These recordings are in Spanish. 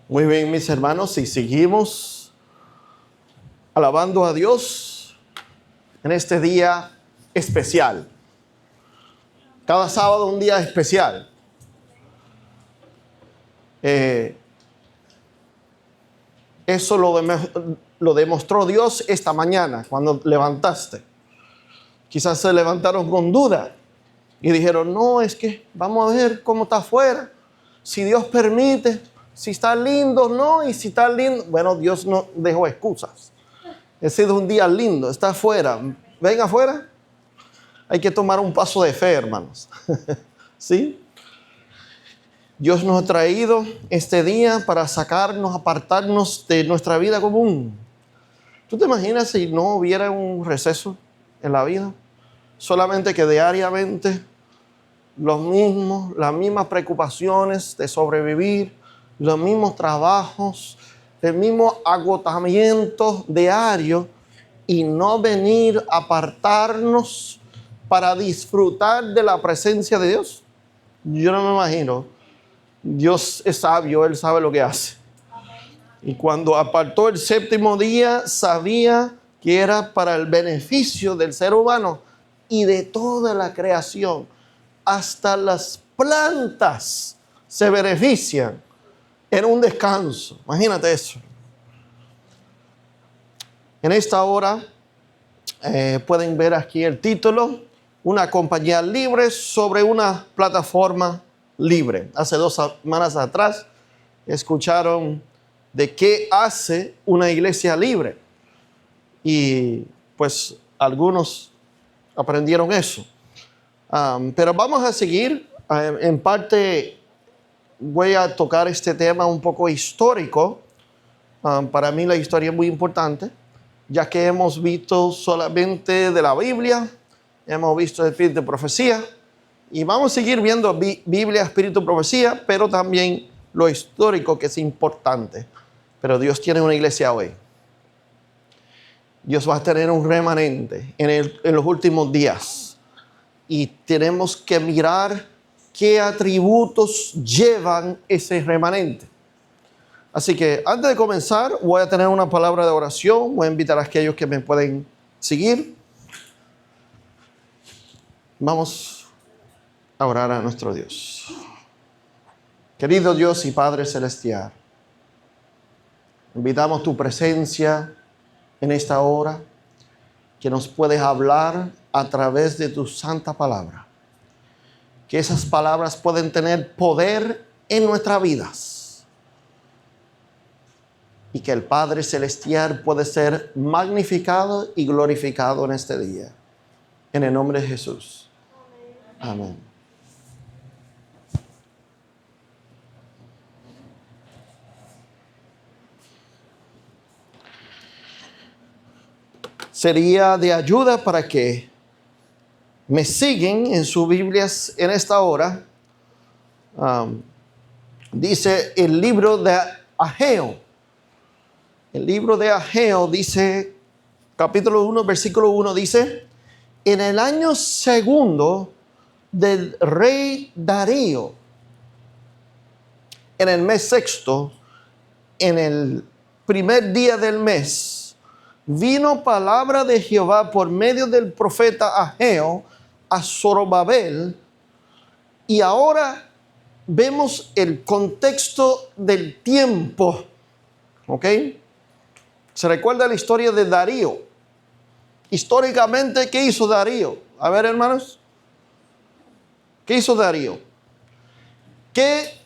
Muy bien, mis hermanos, y seguimos alabando a Dios en este día especial. Cada sábado un día especial. Eso lo demostró Dios esta mañana cuando levantaste. Quizás se levantaron con duda y dijeron, no, es que vamos a ver cómo está afuera. Si Dios permite, si está lindo, no, y si está lindo. Bueno, Dios no dejó excusas. Ha sido un día lindo, está afuera. Ven afuera. Hay que tomar un paso de fe, hermanos. ¿Sí? Dios nos ha traído este día para sacarnos, apartarnos de nuestra vida común. ¿Tú te imaginas si no hubiera un receso en la vida? Solamente que diariamente las mismas preocupaciones de sobrevivir, los mismos trabajos, el mismo agotamiento diario y no venir a apartarnos para disfrutar de la presencia de Dios. Yo no me imagino. Dios es sabio, Él sabe lo que hace. Y cuando apartó el séptimo día, sabía que era para el beneficio del ser humano y de toda la creación. Hasta las plantas se benefician en un descanso. Imagínate eso. En esta hora pueden ver aquí el título, una compañía libre sobre una plataforma libre. Hace 2 semanas atrás escucharon de qué hace una iglesia libre. Y pues algunos aprendieron eso. Pero vamos a seguir. En parte voy a tocar este tema un poco histórico. Para mí la historia es muy importante, ya que hemos visto solamente de la Biblia, hemos visto el espíritu de profecía, y vamos a seguir viendo Biblia, espíritu, profecía, pero también lo histórico, que es importante. Pero Dios tiene una iglesia hoy. Dios va a tener un remanente en los últimos días. Y tenemos que mirar qué atributos llevan ese remanente. Así que antes de comenzar, voy a tener una palabra de oración. Voy a invitar a aquellos que me pueden seguir. Vamos a orar a nuestro Dios. Querido Dios y Padre Celestial, invitamos tu presencia en esta hora, que nos puedes hablar a través de tu santa palabra. Que esas palabras pueden tener poder en nuestras vidas. Y que el Padre Celestial puede ser magnificado y glorificado en este día. En el nombre de Jesús. Amén. Sería de ayuda para que me siguen en sus Biblias en esta hora. Dice el libro de Ageo. El libro de Ageo dice, capítulo 1, versículo 1, dice: en el año segundo del rey Darío, en el mes sexto, en el primer día del mes, vino palabra de Jehová por medio del profeta Ageo a Zorobabel. Y ahora vemos el contexto del tiempo. ¿Ok? ¿Se recuerda la historia de Darío? Históricamente, ¿qué hizo Darío? A ver, hermanos. ¿Qué hizo Darío? ¿Qué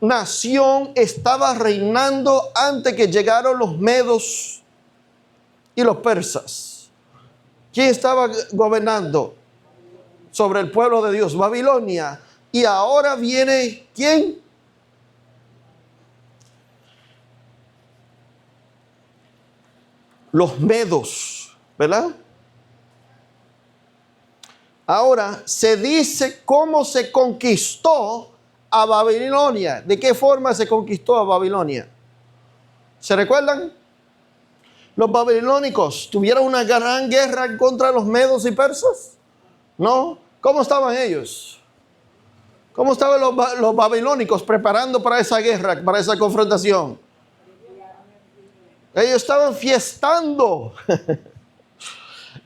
nación estaba reinando antes que llegaron los medos y los persas? ¿Quién estaba gobernando sobre el pueblo de Dios? Babilonia. Y ahora viene, ¿quién? Los medos, ¿verdad? Ahora se dice cómo se conquistó a Babilonia. ¿De qué forma se conquistó a Babilonia? ¿Se recuerdan? ¿Los babilónicos tuvieron una gran guerra contra los medos y persas? ¿No? ¿Cómo estaban ellos? ¿Cómo estaban los babilónicos preparando para esa guerra, para esa confrontación? Ellos estaban fiestando.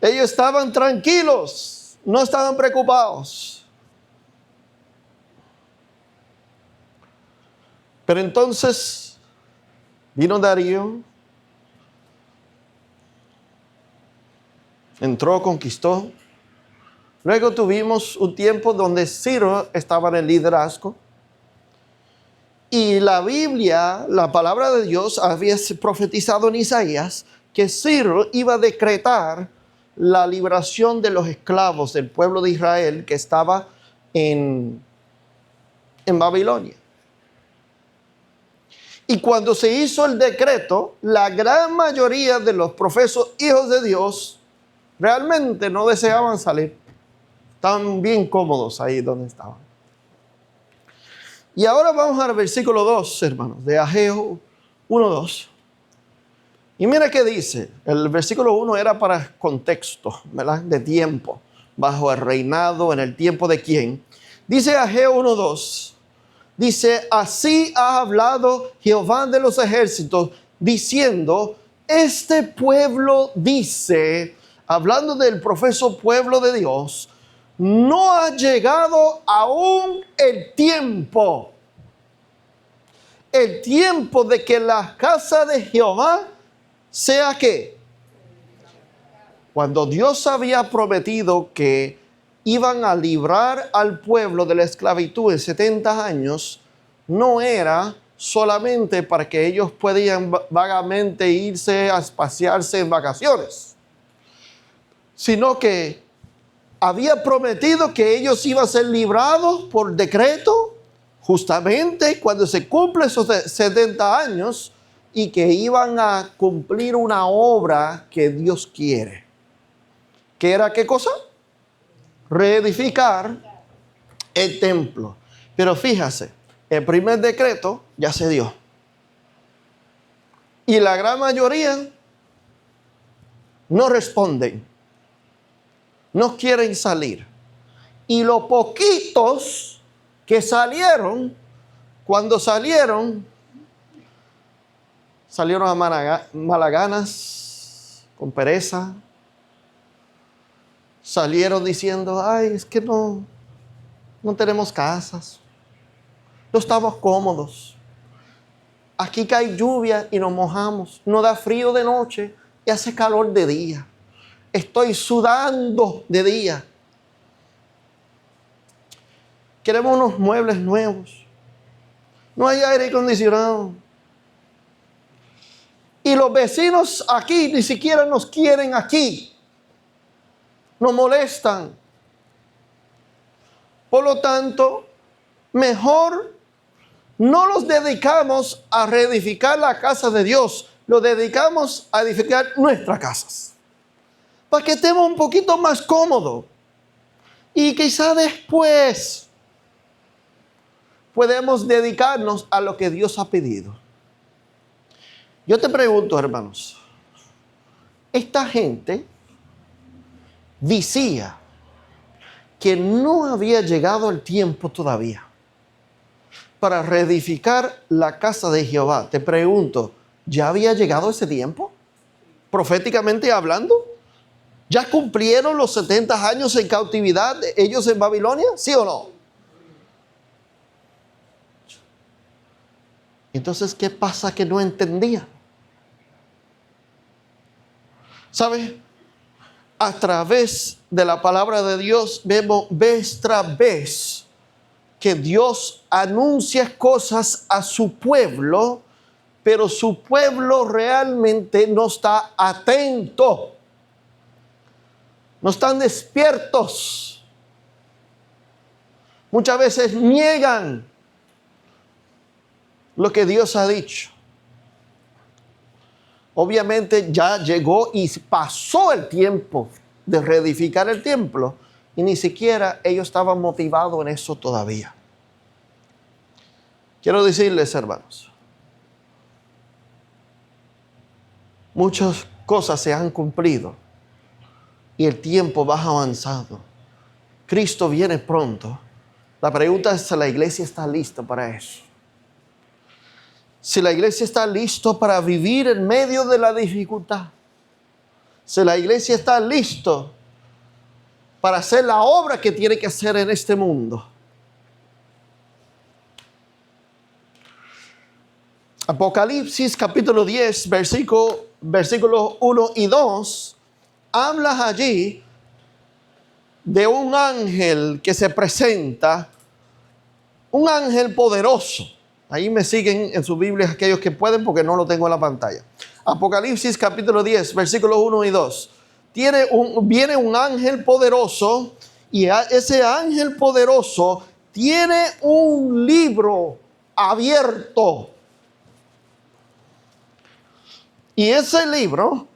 Ellos estaban tranquilos, no estaban preocupados. Pero entonces vino Darío, entró, conquistó. Luego tuvimos un tiempo donde Ciro estaba en el liderazgo. Y la Biblia, la palabra de Dios, había profetizado en Isaías que Ciro iba a decretar la liberación de los esclavos del pueblo de Israel que estaba en Babilonia. Y cuando se hizo el decreto, la gran mayoría de los profesos hijos de Dios realmente no deseaban salir. Estaban bien cómodos ahí donde estaban. Y ahora vamos al versículo 2, hermanos, de Ageo 1:2. Y mira qué dice. El versículo 1 era para contexto, ¿verdad? De tiempo. Bajo el reinado, en el tiempo de quién. Dice Ageo 1:2. Dice, así ha hablado Jehová de los ejércitos, diciendo, este pueblo dice, hablando del profeso pueblo de Dios, no ha llegado aún el tiempo de que la casa de Jehová sea ¿qué? Cuando Dios había prometido que iban a librar al pueblo de la esclavitud en 70 años, no era solamente para que ellos podían vagamente irse a pasearse en vacaciones, sino que había prometido que ellos iban a ser librados por decreto justamente cuando se cumplen esos 70 años y que iban a cumplir una obra que Dios quiere. ¿Qué era qué cosa? Reedificar el templo. Pero fíjase, el primer decreto ya se dio. Y la gran mayoría no responden. No quieren salir. Y los poquitos que salieron, cuando salieron a malaganas, con pereza. Salieron diciendo, ay, es que no tenemos casas. No estamos cómodos. Aquí cae lluvia y nos mojamos. No da frío de noche y hace calor de día. Estoy sudando de día. Queremos unos muebles nuevos. No hay aire acondicionado. Y los vecinos aquí ni siquiera nos quieren aquí. Nos molestan. Por lo tanto, mejor no los dedicamos a reedificar la casa de Dios. Los dedicamos a edificar nuestras casas. Para que estemos un poquito más cómodos. Y quizá después podemos dedicarnos a lo que Dios ha pedido. Yo te pregunto, hermanos, esta gente decía que no había llegado el tiempo todavía para reedificar la casa de Jehová. Te pregunto, ¿ya había llegado ese tiempo? Proféticamente hablando, ¿ya cumplieron los 70 años en cautividad ellos en Babilonia? ¿Sí o no? Entonces, ¿qué pasa que no entendían? ¿Sabes? A través de la palabra de Dios vemos vez tras vez que Dios anuncia cosas a su pueblo, pero su pueblo realmente no está atento. No están despiertos. Muchas veces niegan lo que Dios ha dicho. Obviamente ya llegó y pasó el tiempo de reedificar el templo y ni siquiera ellos estaban motivados en eso todavía. Quiero decirles, hermanos, muchas cosas se han cumplido y el tiempo va avanzando. Cristo viene pronto La pregunta es si la iglesia está lista para eso. Si la iglesia está lista para vivir en medio de la dificultad. Si la iglesia está lista para hacer la obra que tiene que hacer en este mundo. Apocalipsis capítulo 10, versículos 1 y 2, habla allí de un ángel que se presenta, un ángel poderoso. Ahí me siguen en sus Biblias aquellos que pueden porque no lo tengo en la pantalla. Apocalipsis capítulo 10, versículos 1 y 2. Viene un ángel poderoso y ese ángel poderoso tiene un libro abierto. Y ese libro,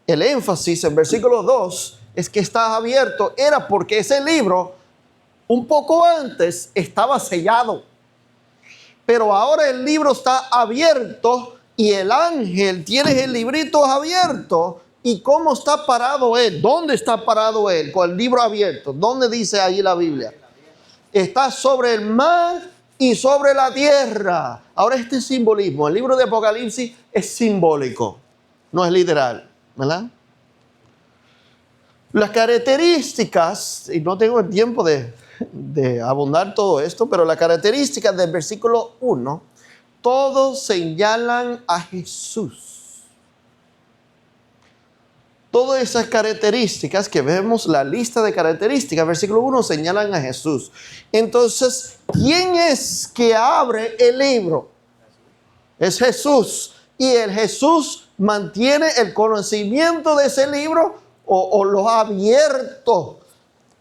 el énfasis en versículo 2 es que está abierto. Era porque ese libro un poco antes estaba sellado. Pero ahora el libro está abierto y el ángel tiene el librito abierto. ¿Y cómo está parado él? ¿Dónde está parado él con el libro abierto? ¿Dónde dice ahí la Biblia? Está sobre el mar y sobre la tierra. Ahora este simbolismo, el libro de Apocalipsis es simbólico, no es literal, ¿verdad? Las características, y no tengo el tiempo de abundar todo esto, pero las características del versículo 1, todos señalan a Jesús. Todas esas características que vemos, la lista de características, versículo 1, señalan a Jesús. Entonces, ¿quién es que abre el libro? Es Jesús. Y el Jesús mantiene el conocimiento de ese libro o lo ha abierto.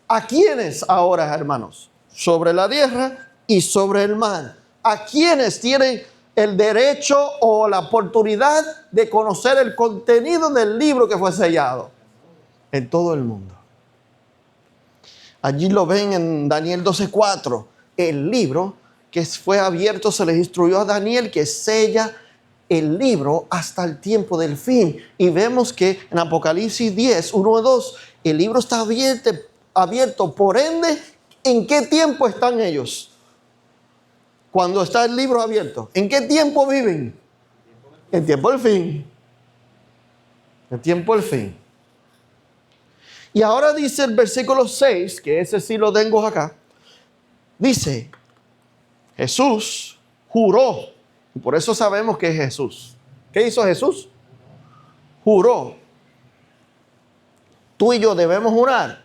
¿A quiénes ahora, hermanos? Sobre la tierra y sobre el mar. ¿A quiénes tienen el derecho o la oportunidad de conocer el contenido del libro que fue sellado? En todo el mundo. Allí lo ven en Daniel 12:4. El libro que fue abierto se les instruyó a Daniel que sella el libro hasta el tiempo del fin. Y vemos que en Apocalipsis 10, 1 y 2, el libro está abierto. Por ende, ¿en qué tiempo están ellos? Cuando está el libro abierto, ¿en qué tiempo viven? En tiempo del fin. En tiempo del fin. Y ahora dice el versículo 6, que ese sí lo tengo acá. Dice, Jesús juró. Y por eso sabemos que es Jesús. ¿Qué hizo Jesús? Juró. Tú y yo debemos jurar.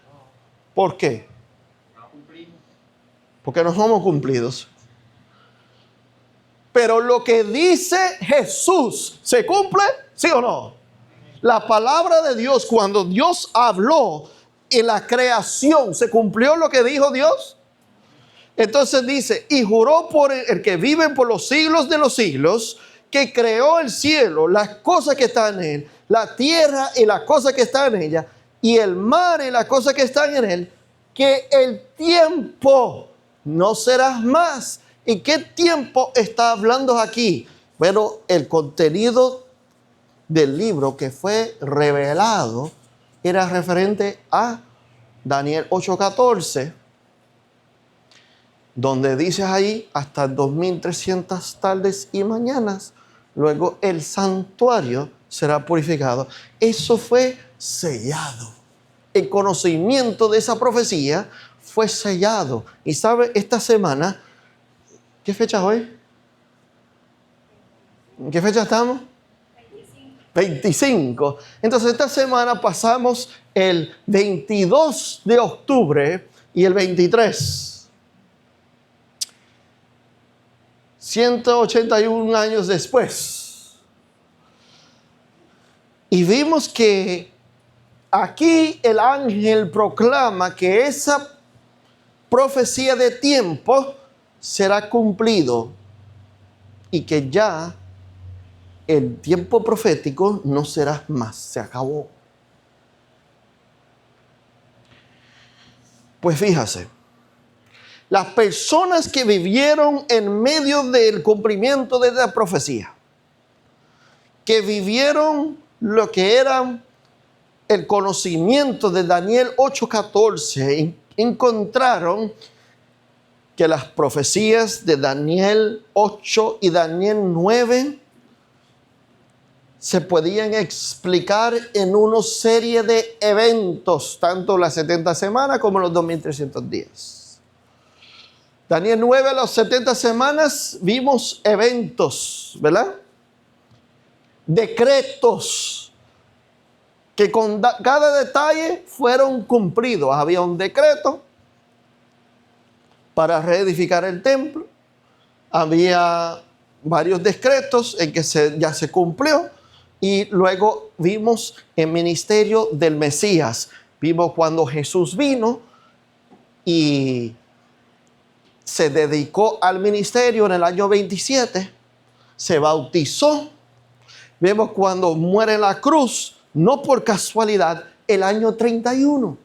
¿Por qué? Porque no somos cumplidos. Pero lo que dice Jesús, ¿se cumple? ¿Sí o no? La palabra de Dios, cuando Dios habló en la creación, ¿se cumplió lo que dijo Dios? Entonces dice, y juró por el que vive por los siglos de los siglos, que creó el cielo, las cosas que están en él, la tierra y las cosas que están en ella, y el mar y las cosas que están en él, que el tiempo no será más. ¿Y qué tiempo está hablando aquí? Bueno, el contenido del libro que fue revelado era referente a Daniel 8:14, donde dice ahí hasta 2300 tardes y mañanas, luego el santuario será purificado. Eso fue sellado. El conocimiento de esa profecía fue sellado. Y sabe, esta semana, ¿qué fecha es hoy? ¿En qué fecha estamos? 25. Entonces esta semana pasamos el 22 de octubre y el 23. 181 años después. Y vimos que aquí el ángel proclama que esa profecía de tiempo será cumplido y que ya el tiempo profético no será más, se acabó. Pues fíjase, las personas que vivieron en medio del cumplimiento de la profecía, que vivieron lo que era el conocimiento de Daniel 8:14, encontraron que las profecías de Daniel 8 y Daniel 9 se podían explicar en una serie de eventos, tanto las 70 semanas como los 2300 días. Daniel 9, las 70 semanas, vimos eventos, ¿verdad? Decretos que con cada detalle fueron cumplidos. Había un decreto para reedificar el templo. Había varios decretos en que ya se cumplió. Y luego vimos el ministerio del Mesías. Vimos cuando Jesús vino y se dedicó al ministerio en el año 27. Se bautizó. Vemos cuando muere en la cruz, no por casualidad, el año 31.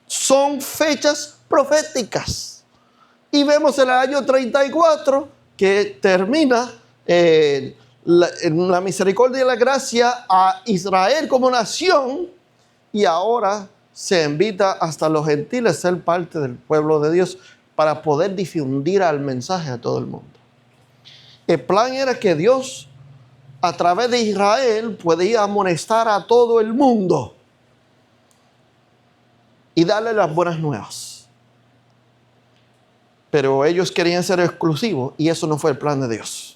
Son fechas proféticas. Y vemos en el año 34 que termina la misericordia y la gracia a Israel como nación, y ahora se invita hasta los gentiles a ser parte del pueblo de Dios para poder difundir el mensaje a todo el mundo. El plan era que Dios, a través de Israel, podía amonestar a todo el mundo y darle las buenas nuevas. Pero ellos querían ser exclusivos y eso no fue el plan de Dios.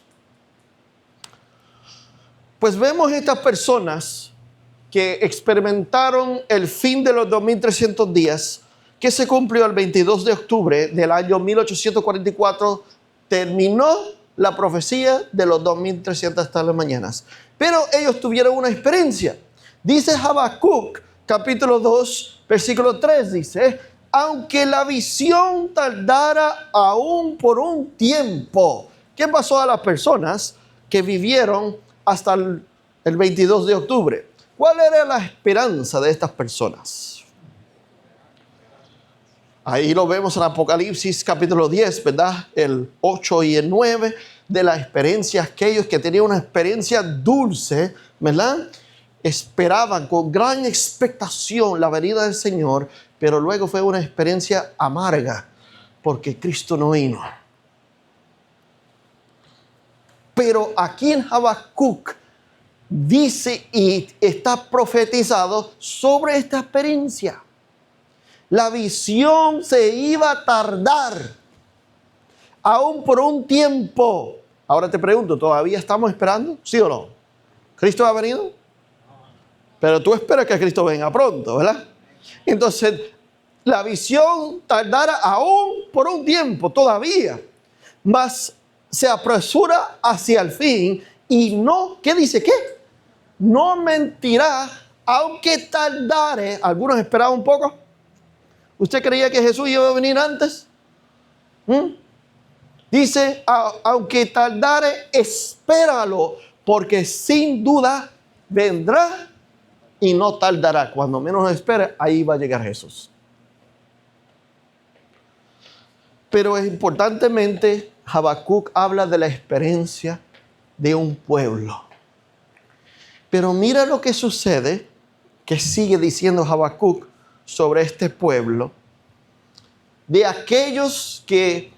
Pues vemos estas personas que experimentaron el fin de los 2300 días, que se cumplió el 22 de octubre del año 1844, terminó la profecía de los 2300 hasta las mañanas. Pero ellos tuvieron una experiencia. Dice Habacuc, capítulo 2, versículo 3, dice: aunque la visión tardara aún por un tiempo. ¿Qué pasó a las personas que vivieron hasta el 22 de octubre? ¿Cuál era la esperanza de estas personas? Ahí lo vemos en Apocalipsis capítulo 10, ¿verdad? El 8 y el 9, de las experiencias, aquellos que tenían una experiencia dulce, ¿verdad? Esperaban con gran expectación la venida del Señor, pero luego fue una experiencia amarga porque Cristo no vino. Pero aquí en Habacuc dice y está profetizado sobre esta experiencia. La visión se iba a tardar, aún por un tiempo. Ahora te pregunto, ¿todavía estamos esperando? ¿Sí o no? ¿Cristo ha venido? Pero tú esperas que Cristo venga pronto, ¿verdad? Entonces, la visión tardará aún por un tiempo todavía, mas se apresura hacia el fin y no, ¿qué dice? ¿Qué? No mentirá, aunque tardare. Algunos esperaban un poco. ¿Usted creía que Jesús iba a venir antes? Dice, aunque tardare, espéralo, porque sin duda vendrá y no tardará. Cuando menos espere, ahí va a llegar Jesús. Pero importantemente, Habacuc habla de la experiencia de un pueblo. Pero mira lo que sucede, que sigue diciendo Habacuc sobre este pueblo, de aquellos que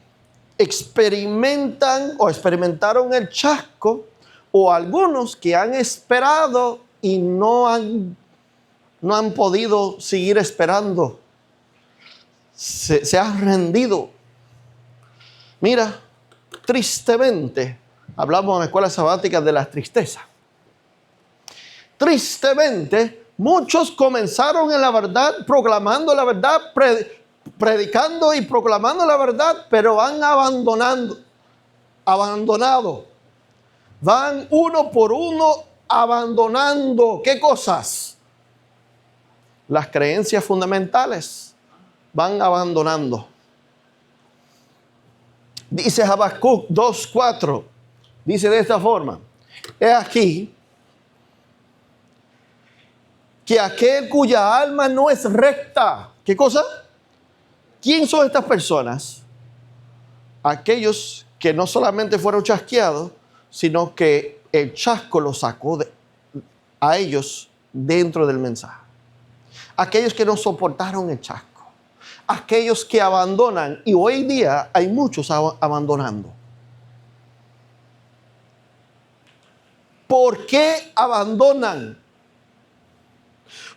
experimentan o experimentaron el chasco, o algunos que han esperado y no han podido seguir esperando. Se han rendido. Mira, tristemente, hablamos en la escuela sabática de la tristeza. Tristemente, muchos comenzaron en la verdad, proclamando la verdad, predicando y proclamando la verdad, pero han abandonado. Van uno por uno abandonando. ¿Qué cosas? Las creencias fundamentales. Van abandonando. Dice Habacuc 2:4. Dice de esta forma: he aquí que aquel cuya alma no es recta. ¿Qué cosa? ¿Quién son estas personas? Aquellos que no solamente fueron chasqueados, sino que el chasco los sacó a ellos dentro del mensaje. Aquellos que no soportaron el chasco. aquellos que abandonan. Y hoy día hay muchos abandonando. ¿Por qué abandonan?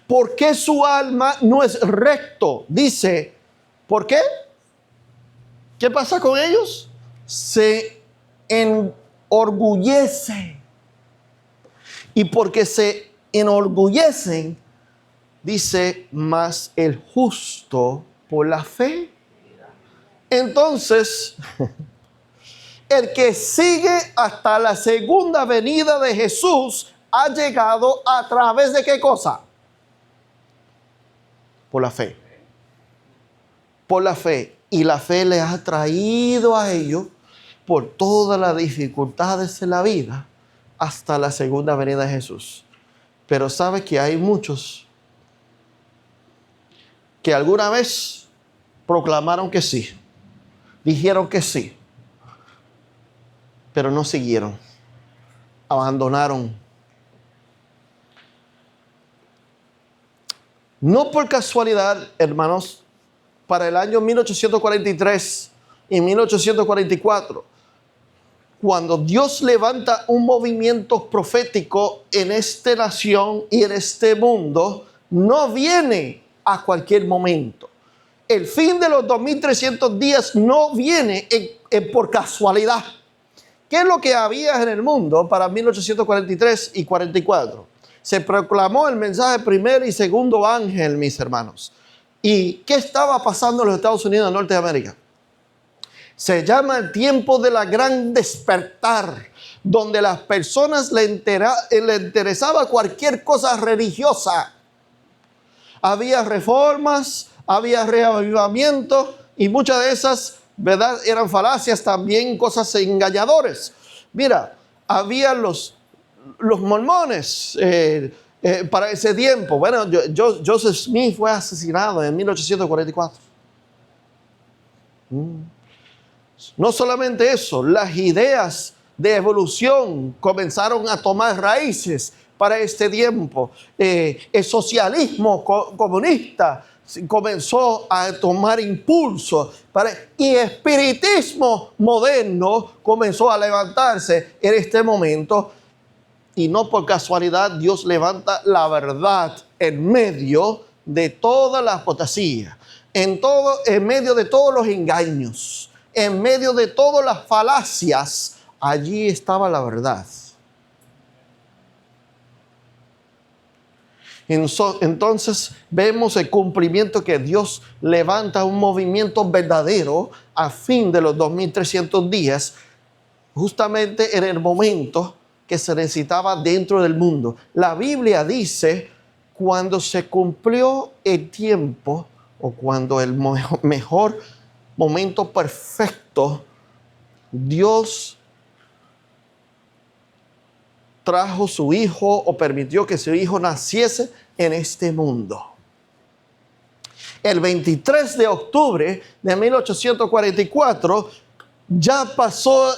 ¿Por qué su alma no es recto? Dice, ¿por qué? ¿Qué pasa con ellos? Se enorgullece. Y porque se enorgullecen, dice, más el justo por la fe. Entonces, el que sigue hasta la segunda venida de Jesús ha llegado a través de ¿qué cosa? Por la fe. Por la fe. Y la fe les ha traído a ellos por todas las dificultades de la vida hasta la segunda venida de Jesús. Pero sabe que hay muchos que alguna vez proclamaron que sí, dijeron que sí, pero no siguieron, abandonaron. No por casualidad, hermanos, para el año 1843 y 1844, cuando Dios levanta un movimiento profético en esta nación y en este mundo, no viene a cualquier momento. El fin de los 2300 días no viene por casualidad. ¿Qué es lo que había en el mundo para 1843 y 44? Se proclamó el mensaje primer y segundo ángel, mis hermanos. ¿Y qué estaba pasando en los Estados Unidos de Norteamérica? Se llama el tiempo de la gran despertar, donde las personas le interesaba cualquier cosa religiosa. Había reformas, había reavivamiento y muchas de esas, ¿verdad?, eran falacias también, cosas engañadores. Mira, había los mormones para ese tiempo. Bueno, Joseph Smith fue asesinado en 1844. No solamente eso, las ideas de evolución comenzaron a tomar raíces para este tiempo. El socialismo comunista comenzó a tomar impulso y el espiritismo moderno comenzó a levantarse en este momento. Y no por casualidad Dios levanta la verdad en medio de toda la apostasía, en medio de todos los engaños, en medio de todas las falacias. Allí estaba la verdad. Entonces vemos el cumplimiento que Dios levanta un movimiento verdadero a fin de los 2300 días, justamente en el momento que se necesitaba dentro del mundo. La Biblia dice, cuando se cumplió el tiempo, o cuando el mejor momento perfecto, Dios trajo su hijo o permitió que su hijo naciese en este mundo. El 23 de octubre de 1844 ya pasó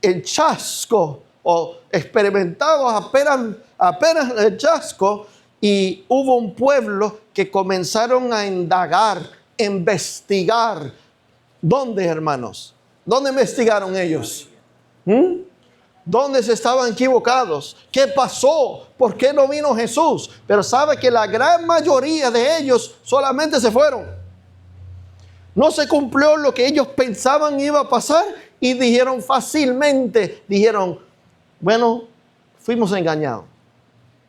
el chasco, o experimentamos apenas el chasco, y hubo un pueblo que comenzaron a indagar, investigar. ¿Dónde, hermanos? ¿Dónde investigaron ellos? ¿Dónde se estaban equivocados? ¿Qué pasó? ¿Por qué no vino Jesús? Pero sabe que la gran mayoría de ellos solamente se fueron. No se cumplió lo que ellos pensaban iba a pasar y dijeron fácilmente, bueno, fuimos engañados.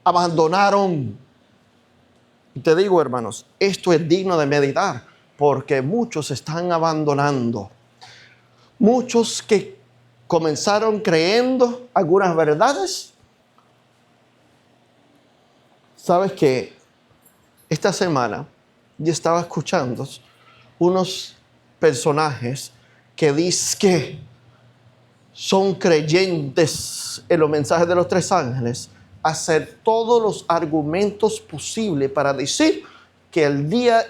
Abandonaron. Y te digo, hermanos, esto es digno de meditar, porque muchos están abandonando. Muchos que comenzaron creyendo algunas verdades. Sabes que esta semana yo estaba escuchando unos personajes que dicen que son creyentes en los mensajes de los tres ángeles, hacer todos los argumentos posibles para decir que el día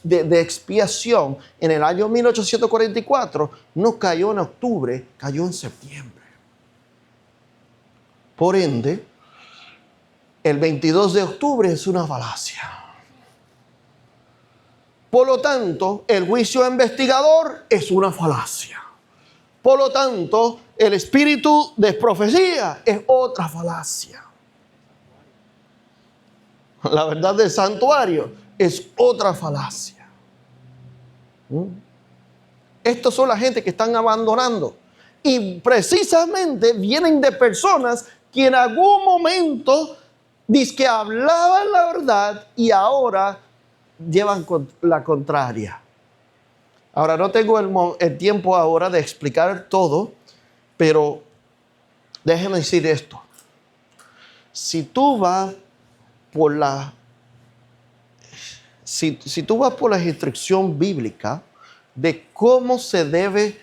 de expiación en el año 1844 no cayó en octubre, cayó en septiembre. Por ende, el 22 de octubre es una falacia. Por lo tanto, el juicio investigador es una falacia. Por lo tanto, el espíritu de profecía es otra falacia. La verdad del santuario es otra falacia. Estos son la gente que están abandonando. Y precisamente vienen de personas que en algún momento dizque hablaban la verdad y ahora llevan la contraria. Ahora no tengo el tiempo ahora de explicar todo, pero déjeme decir esto. Si tú vas por la instrucción bíblica de cómo se debe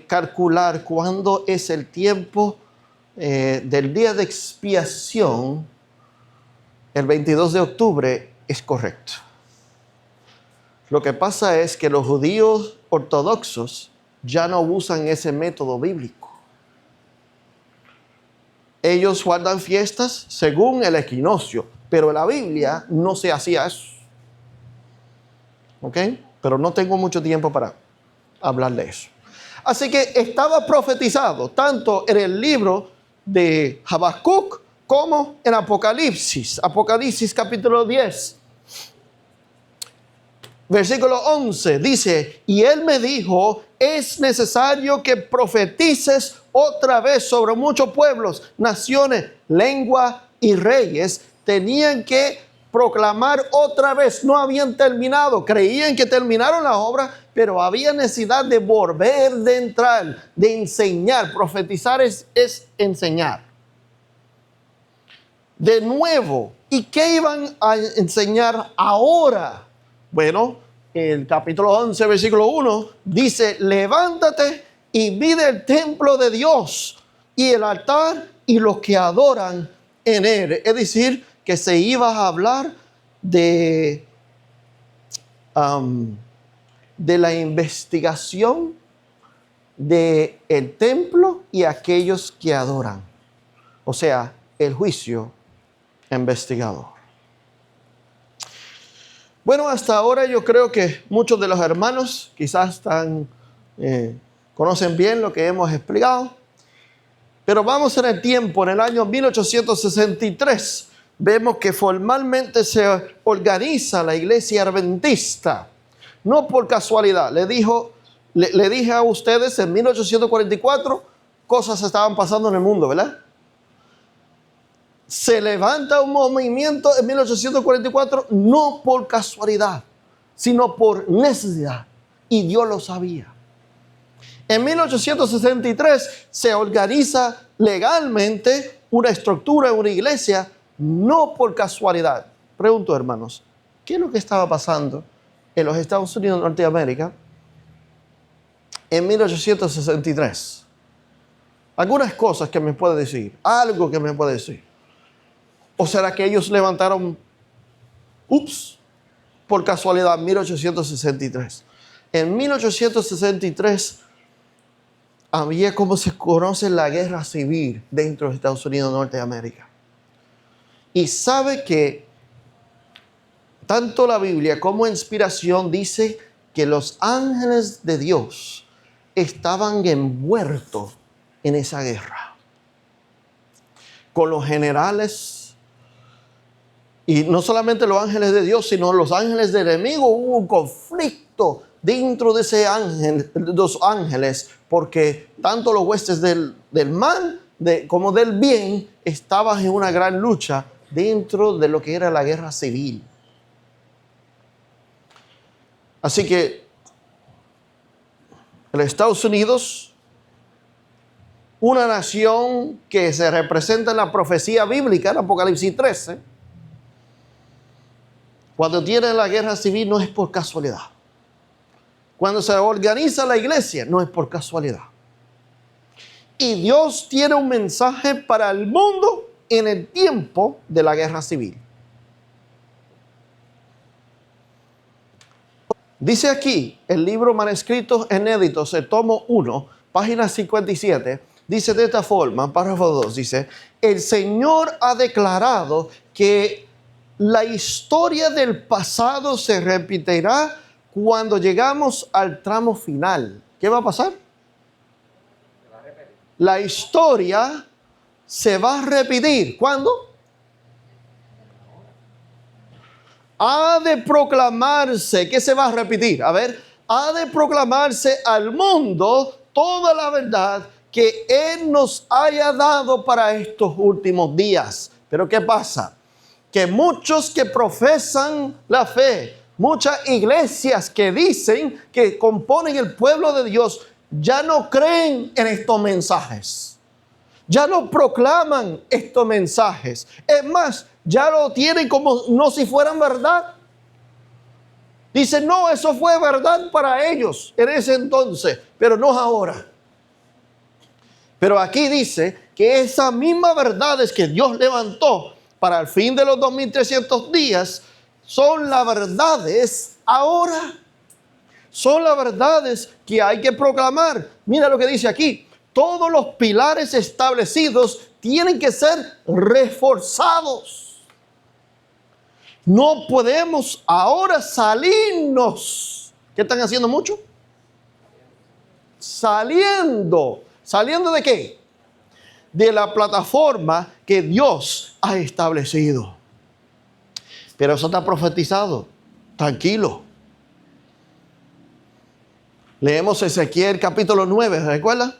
calcular cuándo es el tiempo del día de expiación, el 22 de octubre es correcto. Lo que pasa es que los judíos ortodoxos ya no usan ese método bíblico. Ellos guardan fiestas según el equinoccio, pero en la Biblia no se hacía eso. ¿Ok? Pero no tengo mucho tiempo para hablar de eso. Así que estaba profetizado tanto en el libro de Habacuc como en Apocalipsis. Apocalipsis capítulo 10. Versículo 11 dice, y él me dijo, es necesario que profetices otra vez sobre muchos pueblos, naciones, lengua y reyes. Tenían que proclamar otra vez, no habían terminado, creían que terminaron la obra, pero había necesidad de volver de entrar, de enseñar. Profetizar es enseñar. De nuevo, ¿y qué iban a enseñar ahora? Bueno, el capítulo 11, versículo 1, dice, levántate y mide el templo de Dios y el altar y los que adoran en él. Es decir, que se iba a hablar de la investigación del templo y aquellos que adoran. O sea, el juicio investigador. Bueno, hasta ahora yo creo que muchos de los hermanos quizás conocen bien lo que hemos explicado. Pero vamos en el tiempo, en el año 1863, vemos que formalmente se organiza la iglesia adventista. No por casualidad. Le dije a ustedes en 1844, cosas estaban pasando en el mundo, ¿verdad? Se levanta un movimiento en 1844 no por casualidad, sino por necesidad. Y Dios lo sabía. En 1863 se organiza legalmente una estructura, una iglesia, no por casualidad. Pregunto, hermanos, ¿qué es lo que estaba pasando en los Estados Unidos de Norteamérica en 1863? Algunas cosas que me puede decir, algo que me puede decir. ¿O será que ellos levantaron, por casualidad, 1863? En 1863 había como se conoce la guerra civil dentro de Estados Unidos de Norteamérica. Y sabe que tanto la Biblia como inspiración dice que los ángeles de Dios estaban envueltos en esa guerra. Con los generales. Y no solamente los ángeles de Dios, sino los ángeles del enemigo. Hubo un conflicto dentro de los ángeles, porque tanto los huestes del mal como del bien estaban en una gran lucha dentro de lo que era la guerra civil. Así que en Estados Unidos, una nación que se representa en la profecía bíblica, en Apocalipsis 13, cuando tiene la guerra civil no es por casualidad. Cuando se organiza la iglesia no es por casualidad. Y Dios tiene un mensaje para el mundo en el tiempo de la guerra civil. Dice aquí el libro Manuscritos Inéditos, el tomo 1, página 57, dice de esta forma, párrafo 2, dice, el Señor ha declarado que la historia del pasado se repetirá cuando llegamos al tramo final, ¿qué va a pasar? La historia se va a repetir. ¿Cuándo? Ha de proclamarse. ¿Qué se va a repetir? A ver, ha de proclamarse al mundo toda la verdad que Él nos haya dado para estos últimos días. Pero ¿qué pasa? Que muchos que profesan la fe, muchas iglesias que dicen que componen el pueblo de Dios, ya no creen en estos mensajes. Ya no proclaman estos mensajes. Es más, ya lo tienen como no si fueran verdad. Dicen, no, eso fue verdad para ellos en ese entonces, pero no ahora. Pero aquí dice que esas mismas verdades que Dios levantó para el fin de los 2300 días son las verdades ahora. Son las verdades que hay que proclamar. Mira lo que dice aquí. Todos los pilares establecidos tienen que ser reforzados. No podemos ahora salirnos. ¿Qué están haciendo mucho? Saliendo. ¿Saliendo de qué? De la plataforma que Dios ha establecido. Pero eso está profetizado. Tranquilo. Leemos Ezequiel capítulo 9, ¿recuerdan?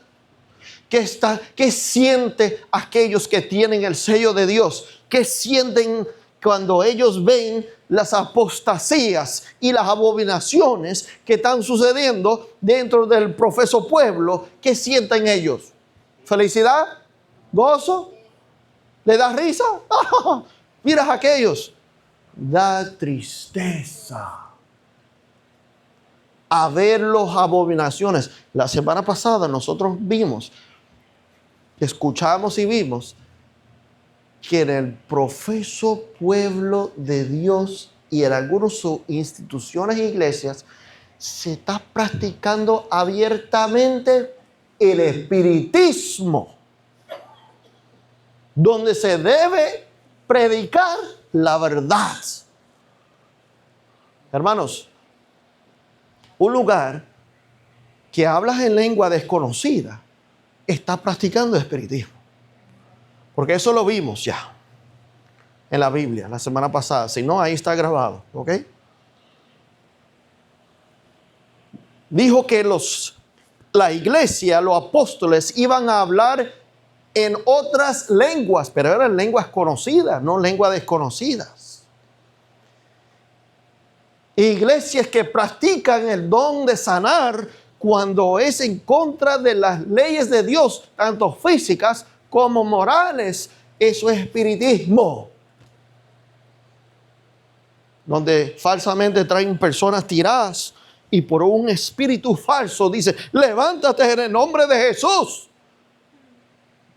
¿Qué siente aquellos que tienen el sello de Dios? ¿Qué sienten cuando ellos ven las apostasías y las abominaciones que están sucediendo dentro del profeso pueblo? ¿Qué sienten ellos? ¿Felicidad? ¿Gozo? ¿Le da risa? Mira a aquellos. Da tristeza a ver las abominaciones. La semana pasada nosotros escuchamos y vimos que en el profeso pueblo de Dios y en algunas instituciones e iglesias se está practicando abiertamente el espiritismo, donde se debe predicar la verdad. Hermanos, un lugar que hablas en lengua desconocida está practicando espiritismo. Porque eso lo vimos ya en la Biblia la semana pasada. Si no, ahí está grabado. ¿Ok? Dijo que la iglesia, los apóstoles, iban a hablar en otras lenguas, pero eran lenguas conocidas, no lenguas desconocidas. Iglesias que practican el don de sanar cuando es en contra de las leyes de Dios, tanto físicas como morales. Eso es espiritismo. Donde falsamente traen personas tiradas y por un espíritu falso dice, levántate en el nombre de Jesús.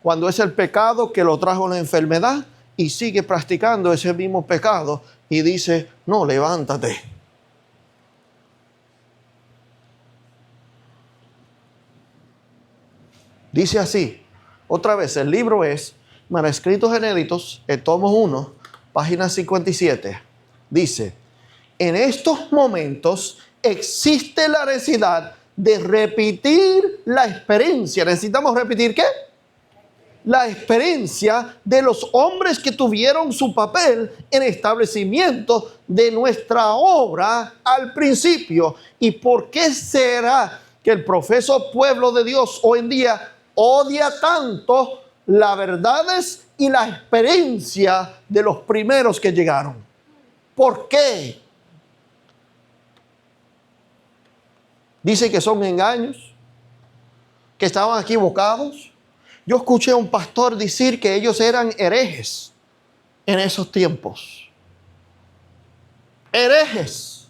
Cuando es el pecado que lo trajo la enfermedad y sigue practicando ese mismo pecado y dice, no, levántate. Dice así, otra vez, el libro es Manuscritos Inéditos, el tomo 1, página 57. Dice, en estos momentos existe la necesidad de repetir la experiencia. ¿Necesitamos repetir qué? La experiencia de los hombres que tuvieron su papel en establecimiento de nuestra obra al principio. ¿Y por qué será que el profeso pueblo de Dios hoy en día odia tanto las verdades y la experiencia de los primeros que llegaron? ¿Por qué? Dice que son engaños, que estaban equivocados. Yo escuché a un pastor decir que ellos eran herejes en esos tiempos. Herejes.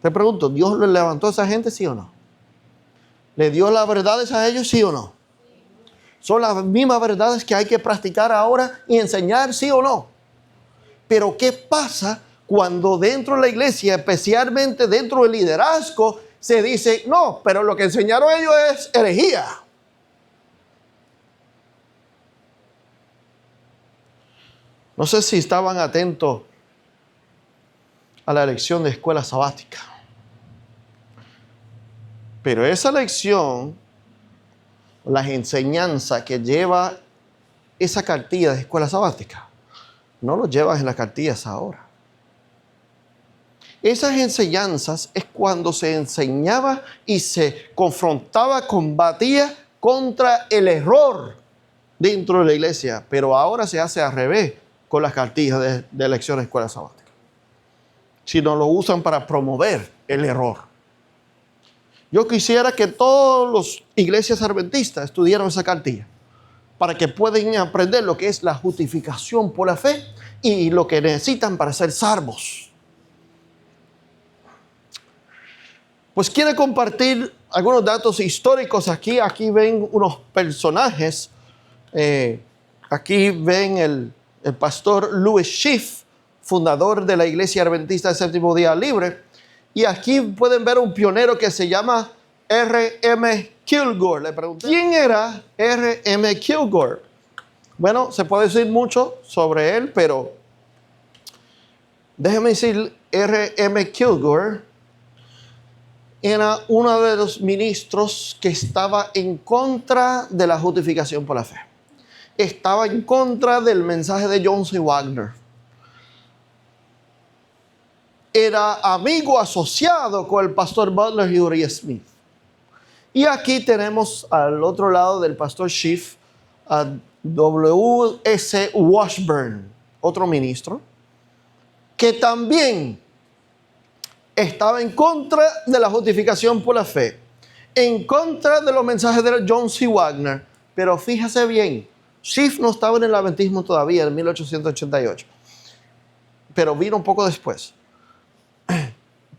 Te pregunto, ¿Dios les levantó a esa gente, sí o no? ¿Le dio las verdades a ellos, sí o no? ¿Son las mismas verdades que hay que practicar ahora y enseñar, sí o no? Pero ¿qué pasa cuando dentro de la iglesia, especialmente dentro del liderazgo, se dice, no, pero lo que enseñaron ellos es herejía? No sé si estaban atentos a la lección de escuela sabática. Pero esa lección, las enseñanzas que lleva esa cartilla de escuela sabática, no lo llevas en las cartillas ahora. Esas enseñanzas es cuando se enseñaba y se confrontaba, combatía contra el error dentro de la iglesia. Pero ahora se hace al revés con las cartillas de lección de escuela sabática. Sino lo usan para promover el error. Yo quisiera que todas las iglesias adventistas estudiaran esa cartilla para que puedan aprender lo que es la justificación por la fe y lo que necesitan para ser salvos. Pues quiero compartir algunos datos históricos aquí. Aquí ven unos personajes. Aquí ven el pastor Louis Schiff, fundador de la Iglesia Adventista del Séptimo Día Libre. Y aquí pueden ver un pionero que se llama R.M. Kilgore. Le pregunté, ¿quién era R.M. Kilgore? Bueno, se puede decir mucho sobre él, pero déjeme decir, R.M. Kilgore era uno de los ministros que estaba en contra de la justificación por la fe. Estaba en contra del mensaje de John C. Wagner. Era amigo asociado con el pastor Butler y Uriah Smith. Y aquí tenemos al otro lado del pastor Schiff a W.S. Washburn, otro ministro, que también estaba en contra de la justificación por la fe, en contra de los mensajes de John C. Wagner. Pero fíjese bien, Schiff no estaba en el adventismo todavía en 1888, pero vino un poco después.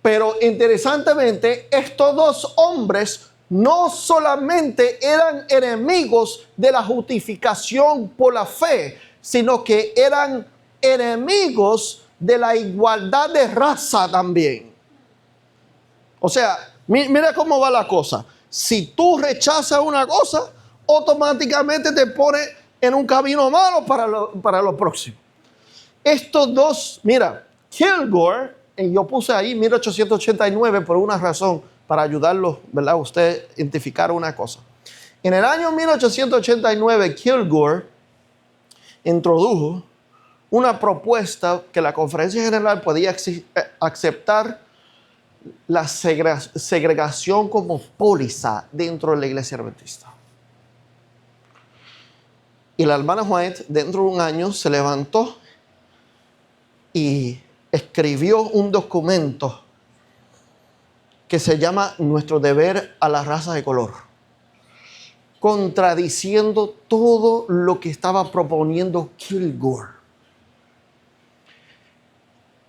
Pero interesantemente, estos dos hombres no solamente eran enemigos de la justificación por la fe, sino que eran enemigos de la igualdad de raza también. O sea, mira cómo va la cosa. Si tú rechazas una cosa, automáticamente te pone en un camino malo para lo próximo. Estos dos, mira, Kilgore, yo puse ahí 1889 por una razón, para ayudarlo, ¿verdad? Usted identificar una cosa. En el año 1889, Kilgore introdujo una propuesta que la Conferencia General podía aceptar la segregación como póliza dentro de la iglesia adventista. Y la hermana White, dentro de un año, se levantó y escribió un documento que se llama Nuestro deber a la raza de color, contradiciendo todo lo que estaba proponiendo Kilgore.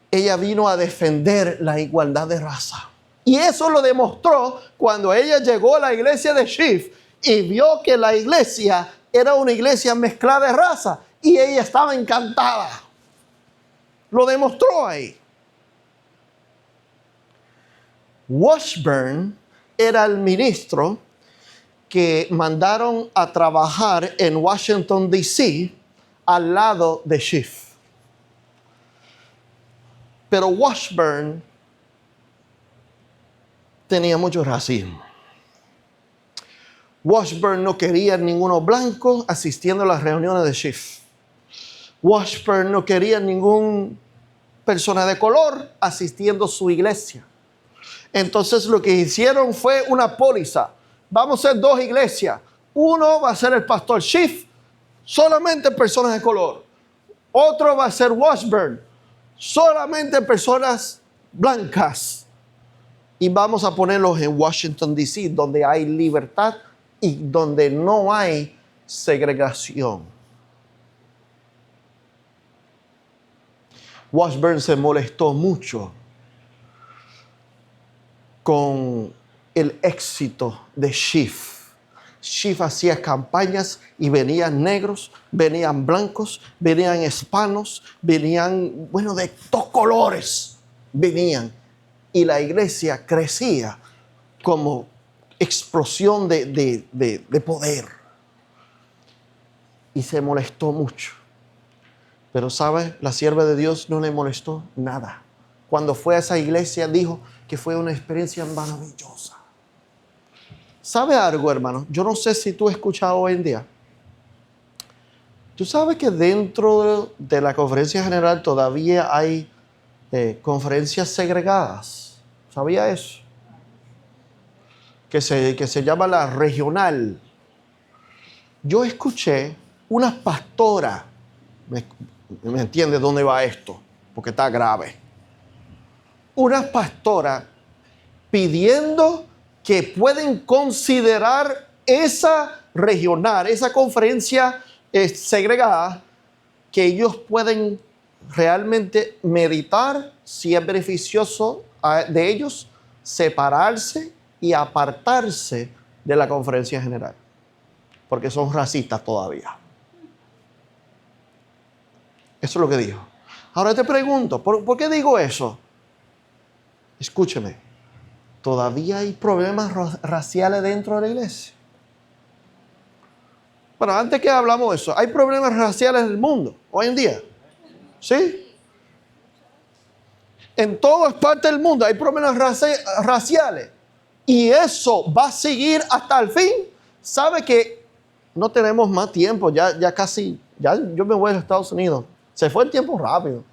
Ella vino a defender la igualdad de raza. Y eso lo demostró cuando ella llegó a la iglesia de Schiff y vio que la iglesia era una iglesia mezclada de raza. Y ella estaba encantada. Lo demostró ahí. Washburn era el ministro que mandaron a trabajar en Washington, D.C., al lado de Schiff. Pero Washburn tenía mucho racismo. Washburn no quería ninguno blanco asistiendo a las reuniones de Schiff. Washburn no quería ninguna persona de color asistiendo a su iglesia. Entonces lo que hicieron fue una póliza. Vamos a hacer dos iglesias. Uno va a ser el pastor Schiff, solamente personas de color. Otro va a ser Washburn, solamente personas blancas. Y vamos a ponerlos en Washington, D.C., donde hay libertad y donde no hay segregación. Washburn se molestó mucho con el éxito de Schiff. Schiff hacía campañas y venían negros, venían blancos, venían hispanos, venían, de todos colores venían. Y la iglesia crecía como explosión de poder. Y se molestó mucho. Pero, ¿sabe? La sierva de Dios no le molestó nada cuando fue a esa iglesia, dijo que fue una experiencia maravillosa. ¿Sabe algo, hermano? Yo no sé si tú has escuchado hoy en día. Tú sabes que dentro de la conferencia general todavía hay conferencias segregadas. ¿Sabía eso? Que se llama la regional. Yo escuché una pastora, ¿me entiende dónde va esto? Porque está grave. Una pastora pidiendo que pueden considerar esa regional, esa conferencia segregada, que ellos pueden realmente meditar si es beneficioso de ellos separarse y apartarse de la conferencia general, porque son racistas todavía. Eso es lo que dijo. Ahora te pregunto, ¿por qué digo eso? Escúcheme, ¿todavía hay problemas raciales dentro de la iglesia? Bueno, antes que hablamos de eso, ¿hay problemas raciales en el mundo hoy en día? ¿Sí? En todas partes del mundo hay problemas raciales. Y eso va a seguir hasta el fin. ¿Sabe que no tenemos más tiempo? Ya casi, ya yo me voy a los Estados Unidos. Se fue el tiempo rápido.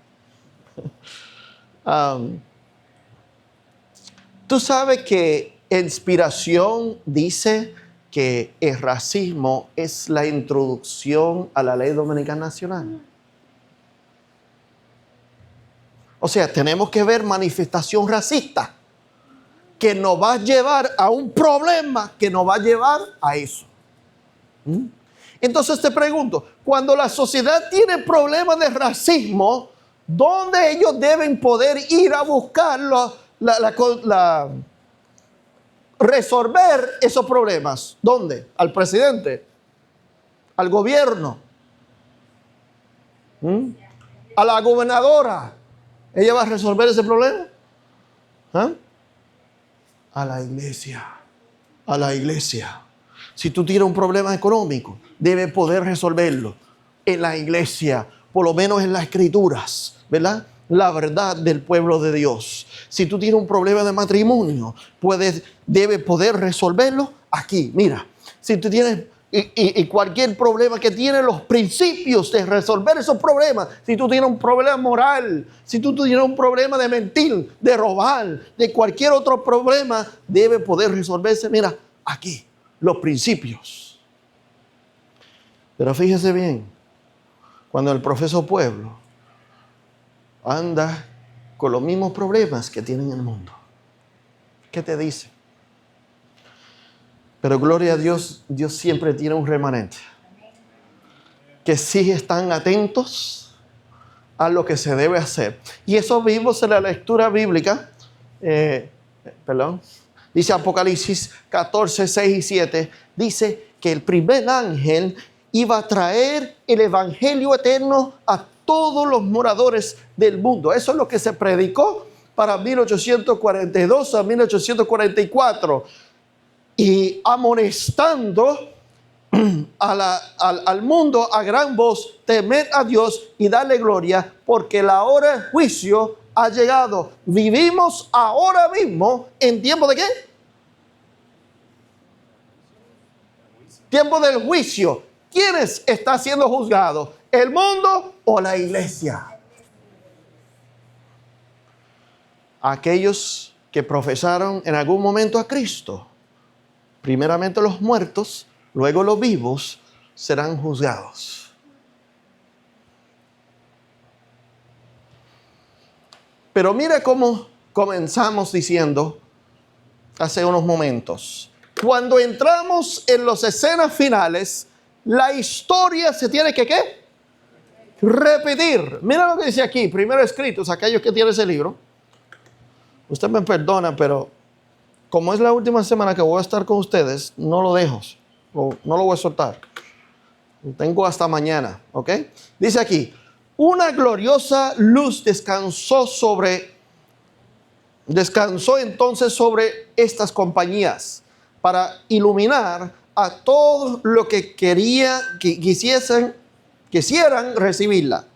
Tú sabes que Inspiración dice que el racismo es la introducción a la ley dominicana nacional. O sea, tenemos que ver manifestación racista que nos va a llevar a un problema que nos va a llevar a eso. Entonces te pregunto, cuando la sociedad tiene problemas de racismo, ¿dónde ellos deben poder ir a buscarlo? Resolver esos problemas. ¿Dónde? Al presidente, al gobierno, a la gobernadora. ¿Ella va a resolver ese problema? A la iglesia. A la iglesia. Si tú tienes un problema económico, debes poder resolverlo en la iglesia, por lo menos en las escrituras, ¿verdad? La verdad del pueblo de Dios. Si tú tienes un problema de matrimonio, debes poder resolverlo aquí. Mira, si tú tienes y cualquier problema que tienes, los principios de resolver esos problemas. Si tú tienes un problema moral, si tú tienes un problema de mentir, de robar, de cualquier otro problema, debe poder resolverse, mira, aquí, los principios. Pero fíjese bien, cuando el profeso pueblo anda con los mismos problemas que tiene en el mundo, ¿qué te dice? Pero gloria a Dios, Dios siempre tiene un remanente que sí están atentos a lo que se debe hacer. Y eso vimos en la lectura bíblica, dice Apocalipsis 14, 6 y 7, dice que el primer ángel iba a traer el evangelio eterno a todos los moradores del mundo. Eso es lo que se predicó para 1842 a 1844. Y amonestando al mundo a gran voz, temed a Dios y darle gloria, porque la hora del juicio ha llegado. Vivimos ahora mismo en tiempo de ¿qué? Tiempo del juicio. ¿Quién está siendo juzgado? ¿El mundo o la iglesia? Aquellos que profesaron en algún momento a Cristo. Primeramente los muertos, luego los vivos serán juzgados. Pero mire cómo comenzamos diciendo hace unos momentos. Cuando entramos en las escenas finales, la historia se tiene que ¿qué? Repetir. Mira lo que dice aquí, primero escritos, aquellos que tienen ese libro. Usted me perdona, pero como es la última semana que voy a estar con ustedes, no lo dejo, no lo voy a soltar. Lo tengo hasta mañana, ¿ok? Dice aquí, una gloriosa luz descansó entonces sobre estas compañías para iluminar a todos los que quisieran recibirla.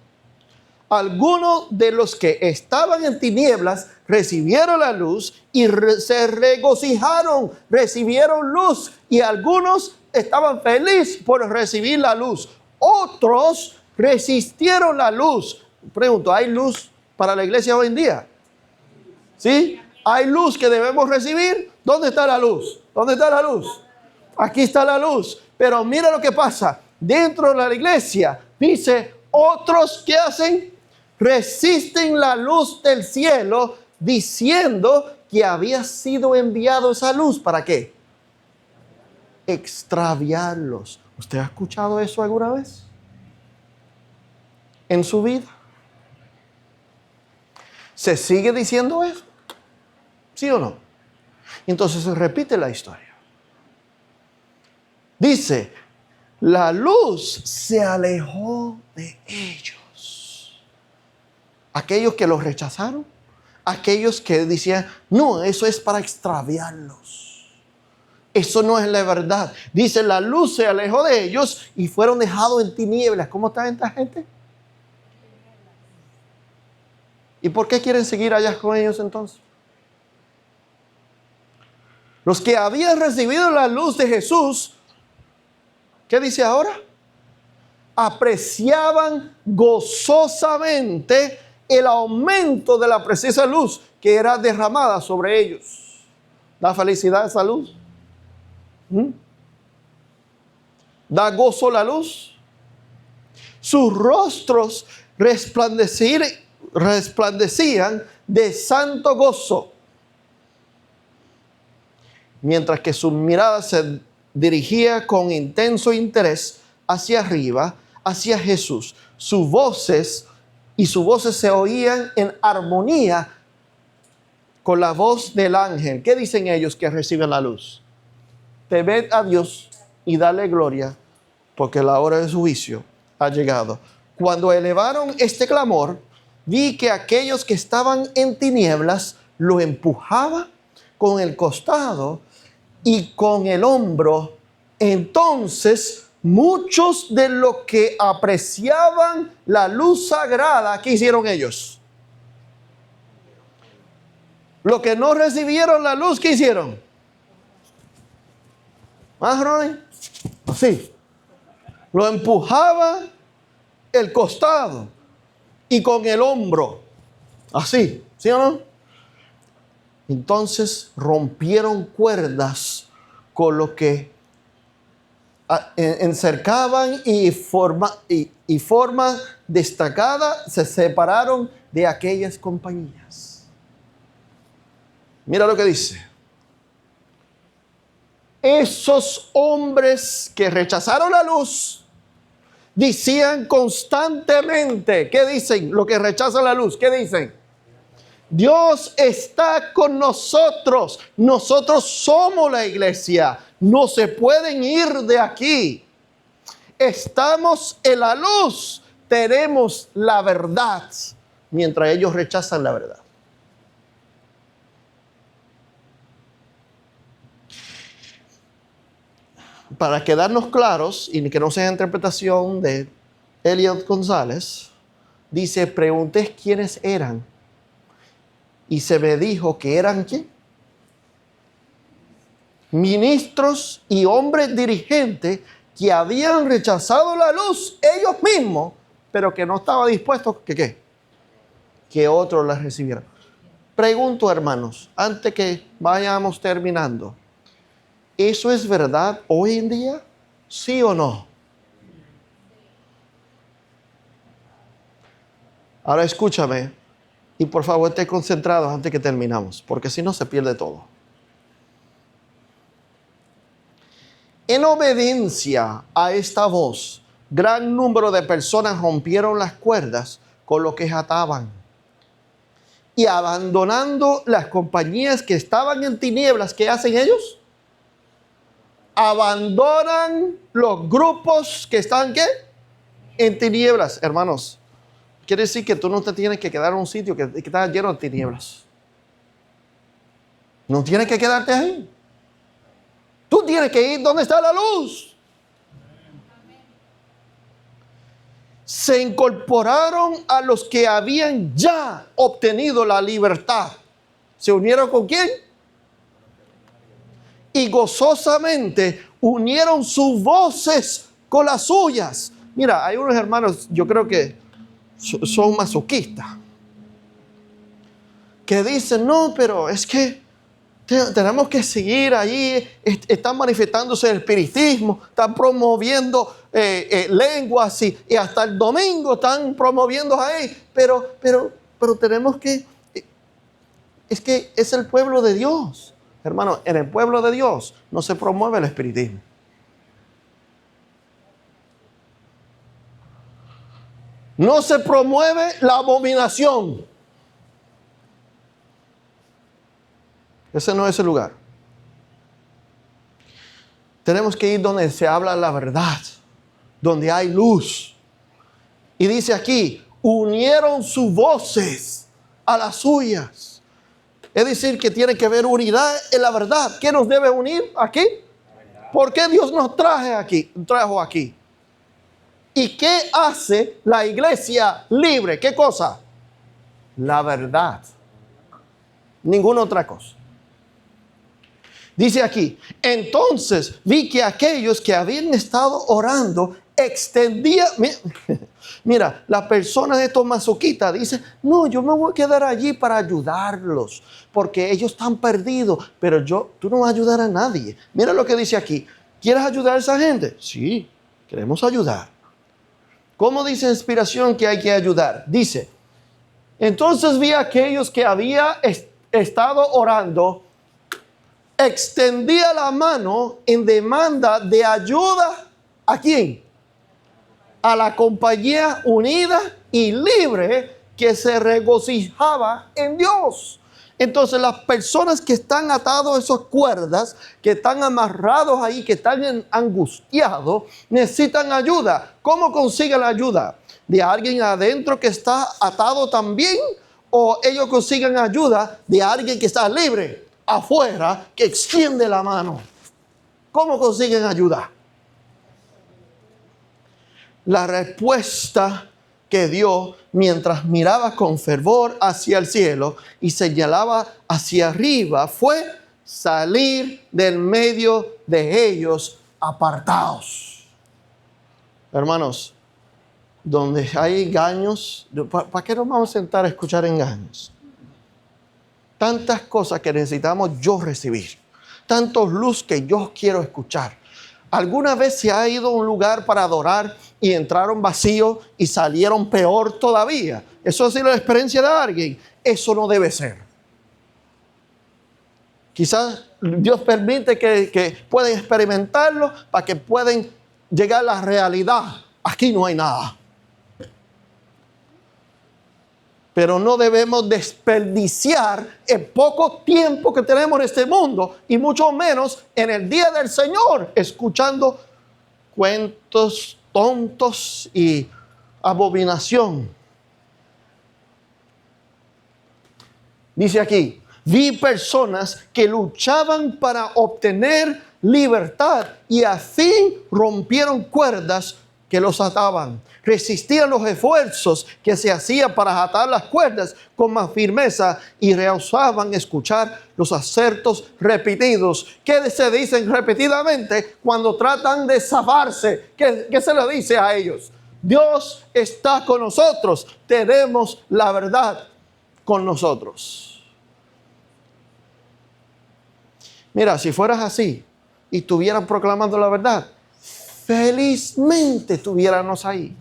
algunos de los que estaban en tinieblas recibieron la luz y se regocijaron, recibieron luz, y algunos estaban felices por recibir la luz. Otros resistieron la luz. Pregunto, ¿hay luz para la iglesia hoy en día? ¿Sí? ¿Hay luz que debemos recibir? ¿Dónde está la luz? ¿Dónde está la luz? Aquí está la luz. Pero mira lo que pasa. Dentro de la iglesia dice, otros ¿qué hacen? Resisten la luz del cielo, diciendo que había sido enviado esa luz. ¿Para qué? Extraviarlos. ¿Usted ha escuchado eso alguna vez en su vida? ¿Se sigue diciendo eso? ¿Sí o no? Entonces se repite la historia. Dice, la luz se alejó de ellos. Aquellos que los rechazaron, aquellos que decían, no, eso es para extraviarlos. Eso no es la verdad. Dice, la luz se alejó de ellos y fueron dejados en tinieblas. ¿Cómo está esta gente? ¿Y por qué quieren seguir allá con ellos entonces? Los que habían recibido la luz de Jesús, ¿qué dice ahora? Apreciaban gozosamente el aumento de la preciosa luz que era derramada sobre ellos. ¿Da felicidad esa luz? ¿Da gozo la luz? Sus rostros resplandecían de santo gozo, mientras que su mirada se dirigía con intenso interés hacia arriba, hacia Jesús. Sus voces se oían en armonía con la voz del ángel. ¿Qué dicen ellos que reciben la luz? Temed a Dios y dale gloria, porque la hora de su juicio ha llegado. Cuando elevaron este clamor, vi que aquellos que estaban en tinieblas lo empujaban con el costado y con el hombro. Entonces muchos de los que apreciaban la luz sagrada, ¿qué hicieron ellos? Los que no recibieron la luz, ¿qué hicieron? ¿Ah, Ronnie? Así. Lo empujaba el costado y con el hombro. Así, ¿sí o no? Entonces rompieron cuerdas con lo que encercaban y forma destacada se separaron de aquellas compañías. Mira lo que dice. Esos hombres que rechazaron la luz decían constantemente, ¿qué dicen? Los que rechazan la luz, ¿qué dicen? Dios está con nosotros. Nosotros somos la iglesia. No se pueden ir de aquí. Estamos en la luz. Tenemos la verdad. Mientras ellos rechazan la verdad. Para quedarnos claros y que no sea interpretación de Elliot González, dice, pregunté quiénes eran. Y se me dijo que eran ¿qué? Ministros y hombres dirigentes que habían rechazado la luz ellos mismos, pero que no estaban dispuestos que otros la recibieran. Pregunto, hermanos, antes que vayamos terminando, ¿eso es verdad hoy en día? ¿Sí o no? Ahora escúchame. Y por favor, esté concentrado antes que terminamos, porque si no se pierde todo. En obediencia a esta voz, gran número de personas rompieron las cuerdas con lo que ataban. Y abandonando las compañías que estaban en tinieblas, ¿qué hacen ellos? Abandonan los grupos que están ¿qué? En tinieblas, hermanos. Quiere decir que tú no te tienes que quedar en un sitio que está lleno de tinieblas. No tienes que quedarte ahí. Tú tienes que ir donde está la luz. se incorporaron a los que habían ya obtenido la libertad. ¿Se unieron con quién? Y gozosamente unieron sus voces con las suyas. Mira, hay unos hermanos, yo creo que son masoquistas, que dicen, no, pero es que tenemos que seguir ahí. Están manifestándose el espiritismo, están promoviendo lenguas y hasta el domingo están promoviendo ahí. Pero tenemos que, es que es el pueblo de Dios. Hermano, en el pueblo de Dios no se promueve el espiritismo. No se promueve la abominación. Ese no es el lugar. Tenemos que ir donde se habla la verdad, donde hay luz. Y dice aquí, unieron sus voces a las suyas. Es decir, que tiene que haber unidad en la verdad. ¿Qué nos debe unir aquí? ¿Por qué Dios nos trajo aquí? ¿Y qué hace la iglesia libre? ¿Qué cosa? La verdad. Ninguna otra cosa. Dice aquí, entonces vi que aquellos que habían estado orando extendían. Mira, la persona de estos masoquistas dice, no, yo me voy a quedar allí para ayudarlos, porque ellos están perdidos, pero tú no vas a ayudar a nadie. Mira lo que dice aquí, ¿quieres ayudar a esa gente? Sí, queremos ayudar. ¿Cómo dice inspiración que hay que ayudar? Dice, entonces vi a aquellos que había estado orando, extendía la mano en demanda de ayuda. ¿A quién? A la compañía unida y libre que se regocijaba en Dios. Entonces las personas que están atados a esas cuerdas, que están amarrados ahí, que están angustiados, necesitan ayuda. ¿Cómo consiguen la ayuda? ¿De alguien adentro que está atado también? ¿O ellos consiguen ayuda de alguien que está libre afuera, que extiende la mano? ¿Cómo consiguen ayuda? La respuesta que dio mientras miraba con fervor hacia el cielo y señalaba hacia arriba fue salir del medio de ellos apartados. Hermanos, donde hay engaños, ¿para qué nos vamos a sentar a escuchar engaños? Tantas cosas que necesitamos yo recibir, tantos luz que yo quiero escuchar. ¿Alguna vez se ha ido a un lugar para adorar y entraron vacíos y salieron peor todavía? ¿Eso ha sido la experiencia de alguien? Eso no debe ser. Quizás Dios permite que puedan experimentarlo para que puedan llegar a la realidad. Aquí no hay nada. Pero no debemos desperdiciar el poco tiempo que tenemos en este mundo y mucho menos en el día del Señor escuchando cuentos tontos y abominación. Dice aquí, vi personas que luchaban para obtener libertad y así rompieron cuerdas que los ataban. Resistían los esfuerzos que se hacían para atar las cuerdas con más firmeza y rehusaban escuchar los acertos repetidos. ¿Qué se dicen repetidamente cuando tratan de zafarse? ¿Qué se le dice a ellos? Dios está con nosotros. Tenemos la verdad con nosotros. Mira, si fueras así y estuvieran proclamando la verdad, felizmente estuviéramos ahí.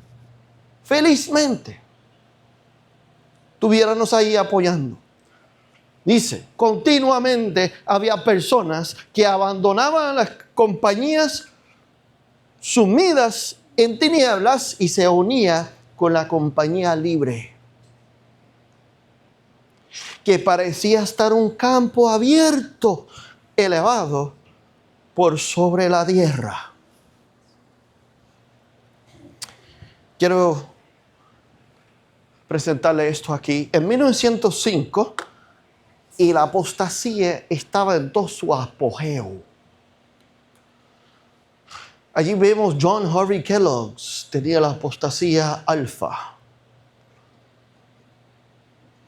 Felizmente estuviéramos ahí apoyando. Dice, continuamente había personas que abandonaban las compañías sumidas en tinieblas y se unía con la compañía libre, que parecía estar un campo abierto, elevado por sobre la tierra. Quiero presentarle esto aquí. En 1905, y la apostasía estaba en todo su apogeo. Allí vemos John Harvey Kellogg, tenía la apostasía alfa,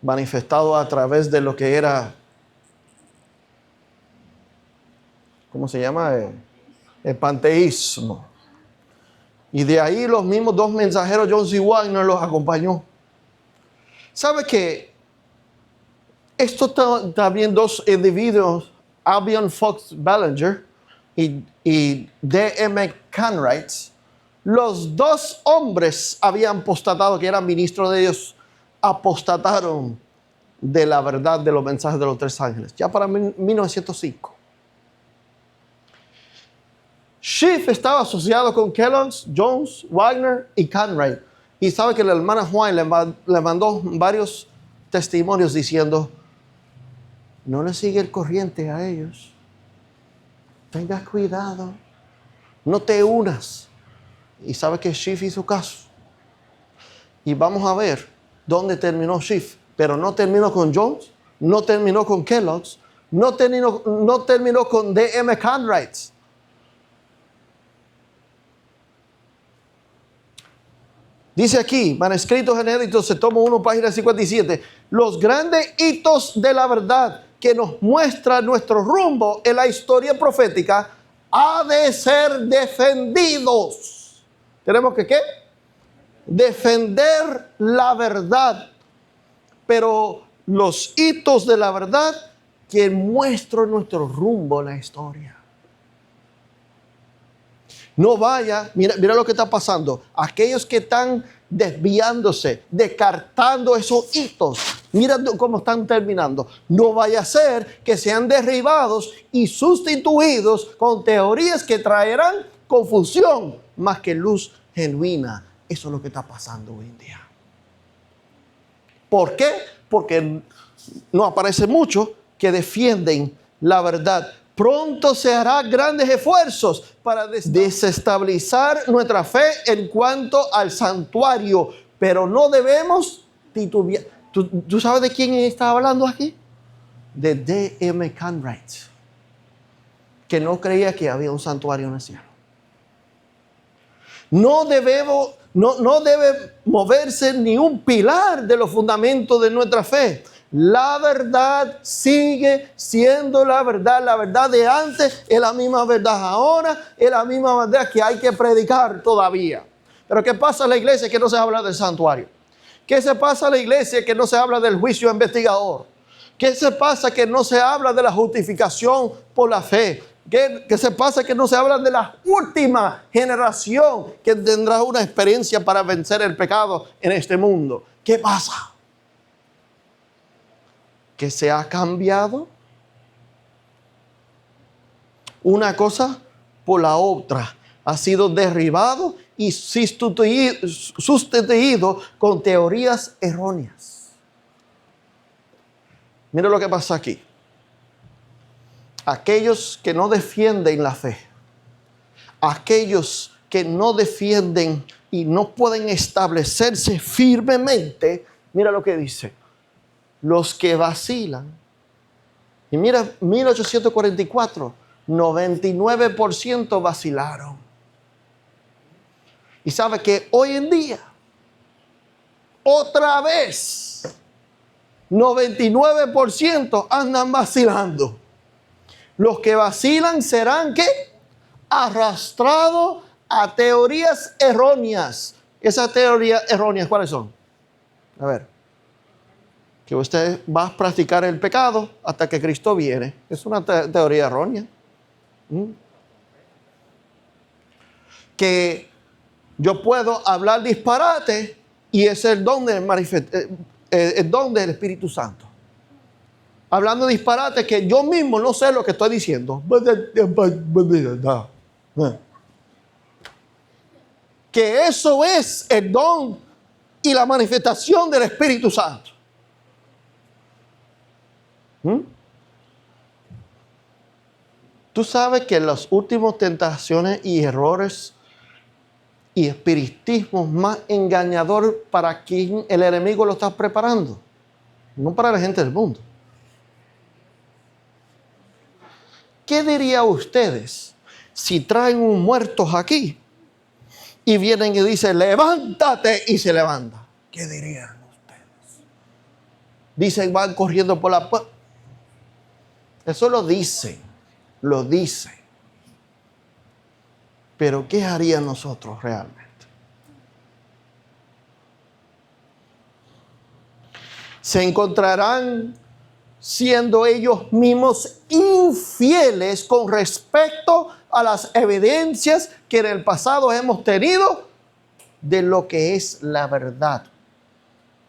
manifestado a través de lo que era, ¿cómo se llama? El panteísmo. Y de ahí los mismos dos mensajeros, John C. Wagner, los acompañó. ¿Sabe que esto también dos individuos, Albion Fox Ballinger y D.M. Cartwright, los dos hombres habían apostatado, que eran ministros de Dios, apostataron de la verdad de los mensajes de los tres ángeles, ya para 1905. Schiff estaba asociado con Kellogg, Jones, Wagner y Cartwright. Y sabe que la hermana Juan le mandó varios testimonios diciendo, no le sigue el corriente a ellos. Tenga cuidado. No te unas. Y sabe que Schiff hizo caso. Y vamos a ver dónde terminó Schiff. Pero no terminó con Jones, no terminó con Kellogg's, no terminó con D.M. Cartwright. Dice aquí, manuscritos inéditos, se toma 1, página 57, los grandes hitos de la verdad que nos muestra nuestro rumbo en la historia profética ha de ser defendidos. ¿Tenemos que qué? Defender la verdad. Pero los hitos de la verdad que muestran nuestro rumbo en la historia. No vaya, mira lo que está pasando. Aquellos que están desviándose, descartando esos hitos, mira cómo están terminando. No vaya a ser que sean derribados y sustituidos con teorías que traerán confusión más que luz genuina. Eso es lo que está pasando hoy en día. ¿Por qué? Porque no aparece mucho que defienden la verdad. Pronto se hará grandes esfuerzos para desestabilizar nuestra fe en cuanto al santuario, pero no debemos titubear. ¿Tú sabes de quién está hablando aquí? De D.M. Cartwright, que no creía que había un santuario en el cielo. No debe moverse ni un pilar de los fundamentos de nuestra fe. La verdad sigue siendo la verdad de antes es la misma verdad ahora, es la misma verdad que hay que predicar todavía. Pero ¿qué pasa en la iglesia que no se habla del santuario? ¿Qué se pasa en la iglesia que no se habla del juicio investigador? ¿Qué se pasa que no se habla de la justificación por la fe? ¿Qué se pasa que no se habla de la última generación que tendrá una experiencia para vencer el pecado en este mundo? ¿Qué pasa? Que se ha cambiado una cosa por la otra. Ha sido derribado y sustituido con teorías erróneas. Mira lo que pasa aquí. Aquellos que no defienden la fe, aquellos que no defienden y no pueden establecerse firmemente, mira lo que dice. Los que vacilan. Y mira, 1844, 99% vacilaron. Y sabe que hoy en día, otra vez, 99% andan vacilando. Los que vacilan serán, ¿qué? Arrastrados a teorías erróneas. Esas teorías erróneas, ¿cuáles son? A ver. Que usted va a practicar el pecado hasta que Cristo viene. Es una teoría errónea. Que yo puedo hablar disparate y es el don del Espíritu Santo. Hablando disparate que yo mismo no sé lo que estoy diciendo. Que eso es el don y la manifestación del Espíritu Santo. Tú sabes que las últimas tentaciones y errores y espiritismos más engañador para quien el enemigo lo está preparando, no para la gente del mundo. ¿Qué dirían ustedes si traen un muerto aquí y vienen y dicen, levántate, y se levanta, ¿qué dirían ustedes? Dicen, van corriendo por la puerta. Eso lo dicen. Pero ¿qué harían nosotros realmente? Se encontrarán siendo ellos mismos infieles con respecto a las evidencias que en el pasado hemos tenido de lo que es la verdad.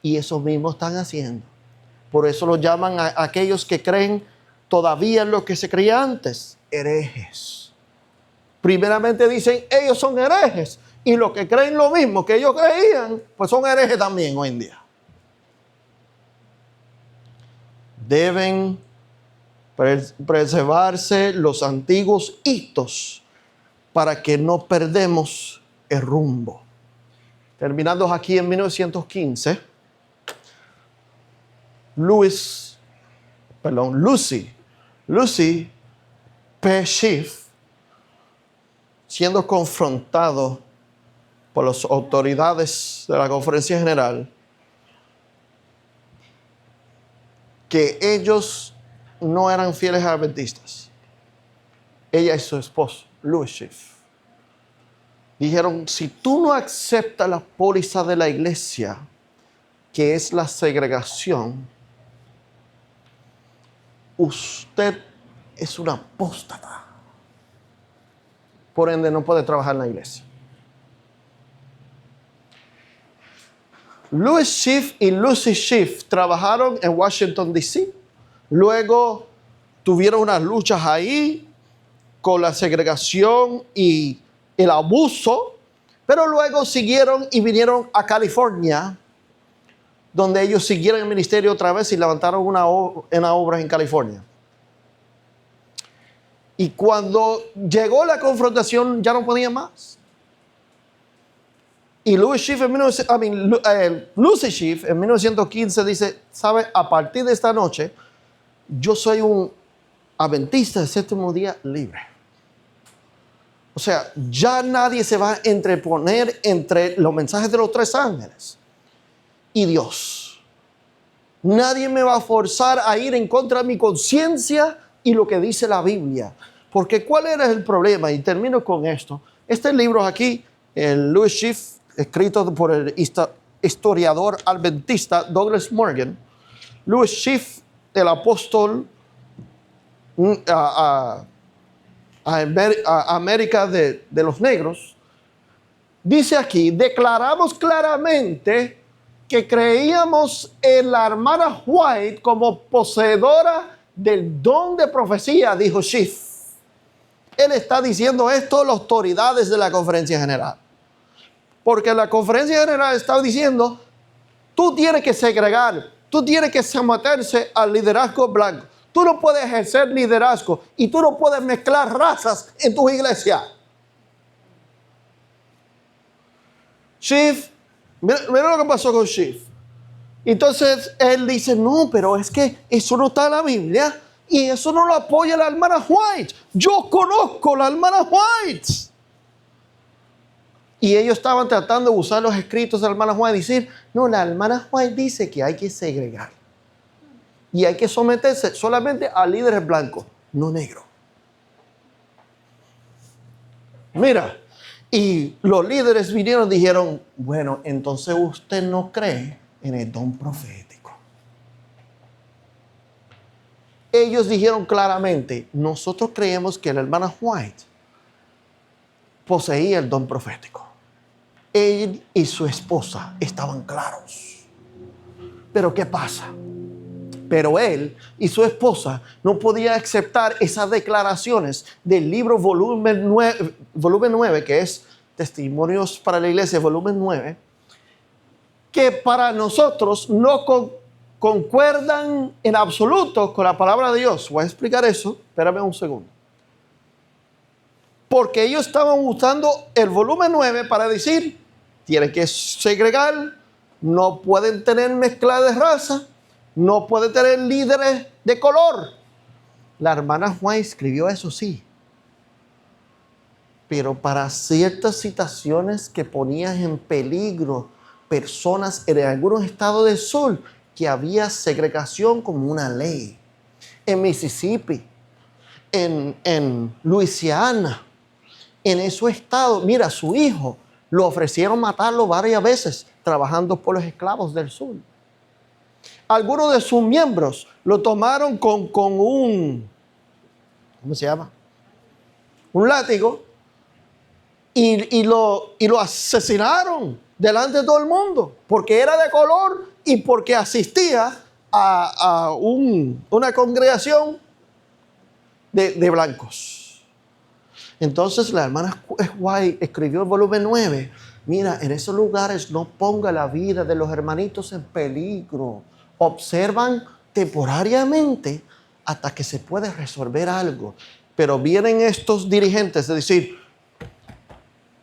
Y eso mismo están haciendo. Por eso lo llaman a aquellos que creen todavía en lo que se creía antes, herejes. Primeramente dicen, ellos son herejes. Y los que creen lo mismo que ellos creían, pues son herejes también hoy en día. Deben preservarse los antiguos hitos para que no perdamos el rumbo. Terminando aquí en 1915, Lucy P. Schiff, siendo confrontado por las autoridades de la Conferencia General, que ellos no eran fieles adventistas. Ella y su esposo, Louis Schiff, dijeron, si tú no aceptas la póliza de la iglesia, que es la segregación, usted es una apóstata. Por ende, no puede trabajar en la iglesia. Louis Schiff y Lucy Schiff trabajaron en Washington, D.C. Luego tuvieron unas luchas ahí con la segregación y el abuso, pero luego siguieron y vinieron a California, donde ellos siguieron el ministerio otra vez y levantaron una obra en California. Y cuando llegó la confrontación, ya no podían más. Y Lucy Schiff en 1915 dice, ¿sabe? A partir de esta noche, yo soy un adventista del séptimo día libre. O sea, ya nadie se va a entreponer entre los mensajes de los tres ángeles y Dios. Nadie me va a forzar a ir en contra de mi conciencia y lo que dice la Biblia. Porque ¿cuál era el problema? Y termino con esto. Este libro aquí, el Louis Schiff, escrito por el historiador adventista Douglas Morgan. Louis Schiff, el apóstol a América de los negros, dice aquí, declaramos claramente que creíamos en la hermana White como poseedora del don de profecía, dijo Schiff. Él está diciendo esto a las autoridades de la Conferencia General. Porque la Conferencia General está diciendo, tú tienes que segregar, tú tienes que someterse al liderazgo blanco. Tú no puedes ejercer liderazgo y tú no puedes mezclar razas en tu iglesia. Schiff, mira lo que pasó con Schiff. Entonces él dice, no, pero es que eso no está en la Biblia y eso no lo apoya la hermana White. Yo conozco la hermana White. Y ellos estaban tratando de usar los escritos de la hermana White y decir, no, la hermana White dice que hay que segregar. Y hay que someterse solamente a líderes blancos, no negros. Mira, y los líderes vinieron y dijeron, bueno, entonces usted no cree en el don profético. Ellos dijeron claramente, nosotros creemos que la hermana White poseía el don profético. Él y su esposa estaban claros. Pero ¿qué pasa? Pero él y su esposa no podían aceptar esas declaraciones del libro volumen 9, que es Testimonios para la Iglesia, volumen 9, que para nosotros no concuerdan en absoluto con la palabra de Dios. Voy a explicar eso, espérame un segundo. Porque ellos estaban usando el volumen 9 para decir, tienen que segregar, no pueden tener mezcla de raza, no pueden tener líderes de color. La hermana White escribió eso, sí. Pero para ciertas situaciones que ponían en peligro personas en algunos estados del sur, que había segregación como una ley. En Mississippi, en Luisiana, en esos estados, mira, su hijo lo ofrecieron matarlo varias veces trabajando por los esclavos del sur. Algunos de sus miembros lo tomaron con un, ¿cómo se llama? Un látigo y lo asesinaron delante de todo el mundo porque era de color y porque asistía a una congregación de blancos. Entonces la hermana White escribió el volumen 9. Mira, en esos lugares no ponga la vida de los hermanitos en peligro. Observan temporariamente hasta que se puede resolver algo. Pero vienen estos dirigentes de decir,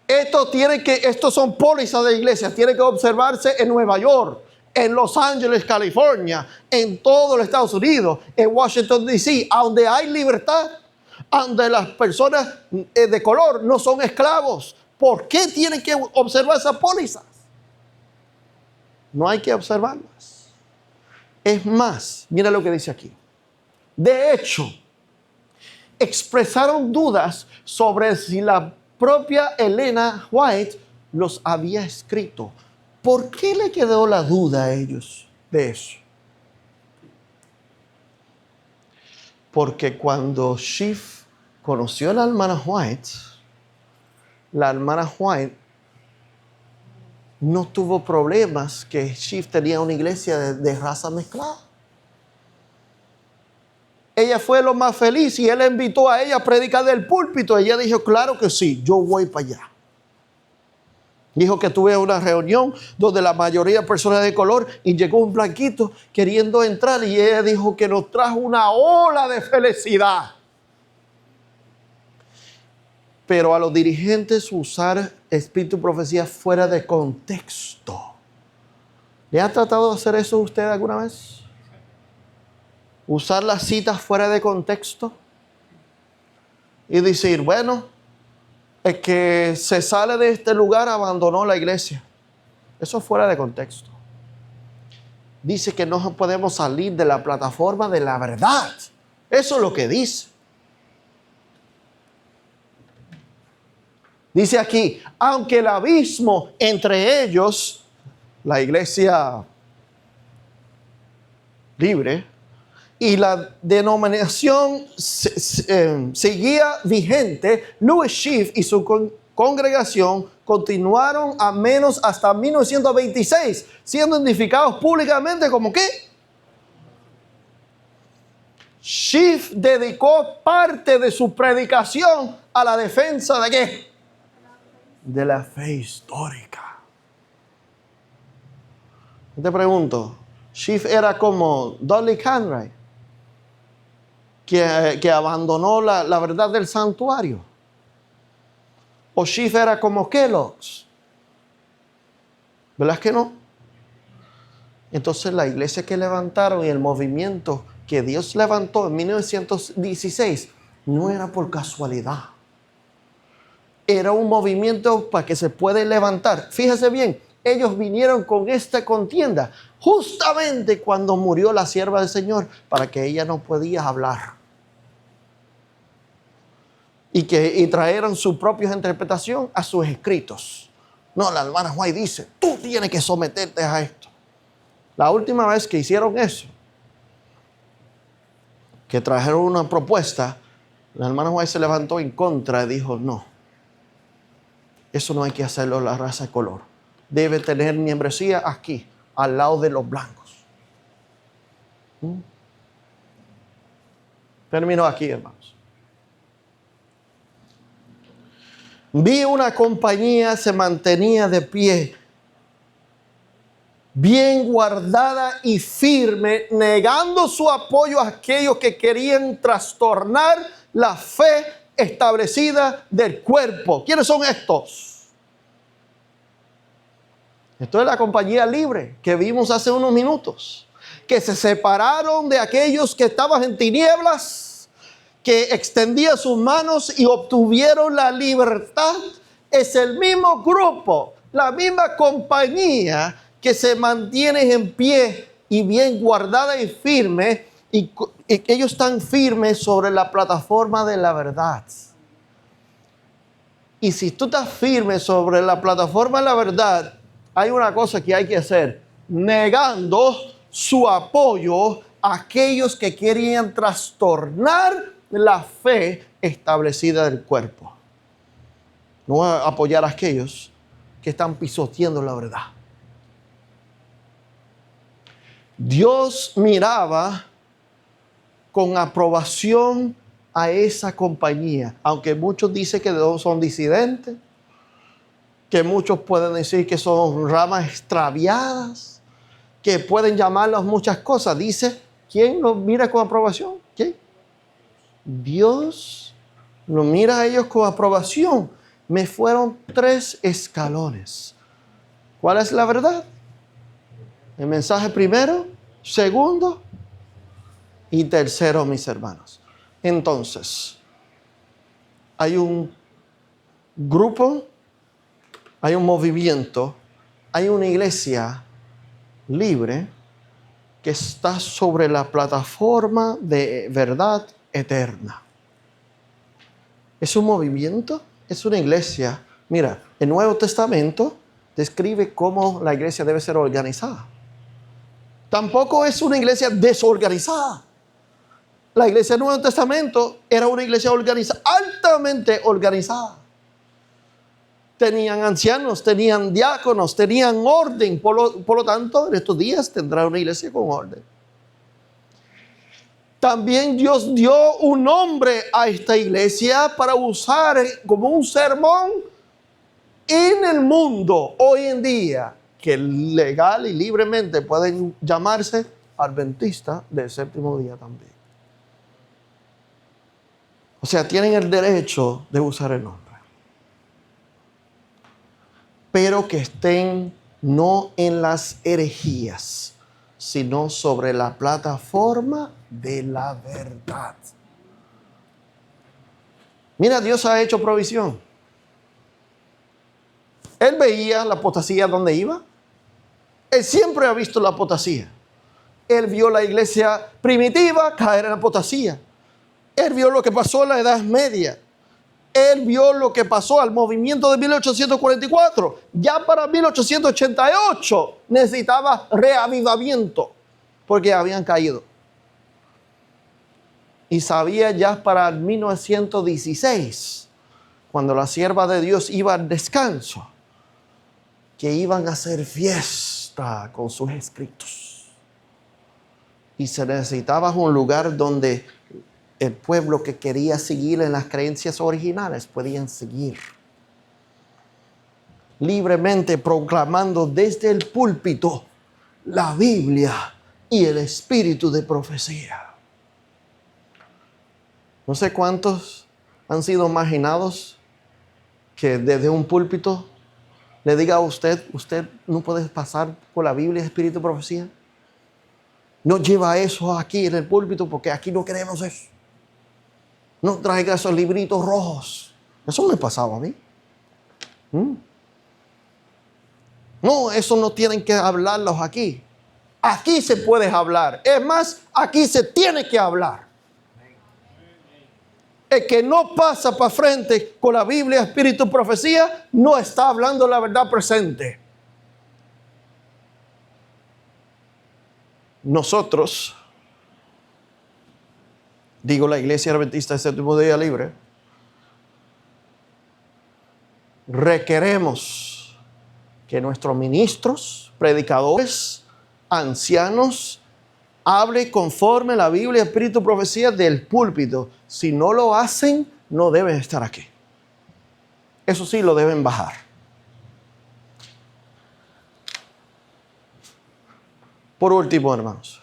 estos son pólizas de iglesia, tiene que observarse en Nueva York, en Los Ángeles, California, en todo los Estados Unidos, en Washington, D.C., donde hay libertad, donde las personas de color no son esclavos. ¿Por qué tienen que observar esas pólizas? No hay que observarlas. Es más, mira lo que dice aquí. De hecho, expresaron dudas sobre si la propia Elena White los había escrito. ¿Por qué le quedó la duda a ellos de eso? Porque cuando Schiff conoció a la hermana White no tuvo problemas que Schiff tenía una iglesia de raza mezclada. Ella fue lo más feliz y él la invitó a ella a predicar del púlpito. Ella dijo, claro que sí, yo voy para allá. Dijo que tuve una reunión donde la mayoría de personas de color y llegó un blanquito queriendo entrar y ella dijo que nos trajo una ola de felicidad. Pero a los dirigentes usar espíritu y profecía fuera de contexto. ¿Le ha tratado de hacer eso usted alguna vez? Usar las citas fuera de contexto y decir, bueno, el que se sale de este lugar abandonó la iglesia. Eso es fuera de contexto. Dice que no podemos salir de la plataforma de la verdad. Eso es lo que dice. Dice aquí, aunque el abismo entre ellos, la iglesia libre, y la denominación seguía vigente, Louis Schiff y su congregación continuaron a menos hasta 1926, siendo identificados públicamente como ¿qué? Schiff dedicó parte de su predicación a la defensa de ¿qué? De la fe histórica. Te pregunto, Schiff era como Dudley Cartwright, que abandonó la verdad del santuario. O Schiff era como Kellogg's. ¿Verdad que no? Entonces la iglesia que levantaron y el movimiento que Dios levantó en 1916 no era por casualidad. Era un movimiento para que se pueda levantar. Fíjese bien, ellos vinieron con esta contienda justamente cuando murió la sierva del Señor, para que ella no podía hablar. Y trajeron su propia interpretación a sus escritos. No, la hermana White dice, tú tienes que someterte a esto. La última vez que hicieron eso, que trajeron una propuesta, la hermana White se levantó en contra y dijo, no, eso no hay que hacerlo la raza de color. Debe tener membresía aquí, al lado de los blancos. Termino aquí, hermanos. Vi una compañía se mantenía de pie, bien guardada y firme, negando su apoyo a aquellos que querían trastornar la fe establecida del cuerpo. ¿Quiénes son estos? Esto es la compañía libre que vimos hace unos minutos, que se separaron de aquellos que estaban en tinieblas, que extendía sus manos y obtuvieron la libertad, es el mismo grupo, la misma compañía que se mantiene en pie y bien guardada y firme, y ellos están firmes sobre la plataforma de la verdad. Y si tú estás firme sobre la plataforma de la verdad, hay una cosa que hay que hacer: negando su apoyo a aquellos que querían trastornar la fe establecida del cuerpo. No voy a apoyar a aquellos que están pisoteando la verdad. Dios miraba con aprobación a esa compañía, aunque muchos dicen que son disidentes, que muchos pueden decir que son ramas extraviadas, que pueden llamarlos muchas cosas. Dice, ¿quién los mira con aprobación? ¿Quién? Dios los mira a ellos con aprobación. Me fueron 3 escalones. ¿Cuál es la verdad? El mensaje primero, segundo y tercero, mis hermanos. Entonces, hay un grupo, hay un movimiento, hay una iglesia libre que está sobre la plataforma de verdad eterna. Es un movimiento, es una iglesia. Mira, el Nuevo Testamento describe cómo la iglesia debe ser organizada. Tampoco es una iglesia desorganizada. La iglesia del Nuevo Testamento era una iglesia organizada, altamente organizada. Tenían ancianos, tenían diáconos, tenían orden. Por lo tanto, en estos días tendrá una iglesia con orden. También Dios dio un nombre a esta iglesia para usar como un sermón en el mundo hoy en día, que legal y libremente pueden llamarse adventistas del séptimo día también. O sea, tienen el derecho de usar el nombre. Pero que estén no en las herejías, sino sobre la plataforma de la verdad. Mira, Dios ha hecho provisión. Él veía la apostasía donde iba. Él siempre ha visto la apostasía. Él vio la iglesia primitiva caer en la apostasía. Él vio lo que pasó en la Edad Media. Él vio lo que pasó al movimiento de 1844. Ya para 1888 necesitaba reavivamiento porque habían caído. Y sabía ya para 1916, cuando la sierva de Dios iba al descanso, que iban a hacer fiesta con sus escritos. Y se necesitaba un lugar donde el pueblo que quería seguir en las creencias originales podían seguir libremente, proclamando desde el púlpito la Biblia y el espíritu de profecía. No sé cuántos han sido imaginados que desde un púlpito le diga a usted no puede pasar por la Biblia y espíritu de profecía. No lleva eso aquí en el púlpito porque aquí no queremos eso. No traiga esos libritos rojos. Eso me pasaba a mí. No, eso no tienen que hablarlos aquí. Aquí se puede hablar. Es más, aquí se tiene que hablar. El que no pasa para frente con la Biblia, espíritu, profecía, no está hablando la verdad presente. Nosotros, digo la Iglesia Adventista del Séptimo Día Libre, requeremos que nuestros ministros, predicadores, ancianos, hable conforme la Biblia, espíritu, profecía del púlpito. Si no lo hacen, no deben estar aquí. Eso sí, lo deben bajar. Por último, hermanos,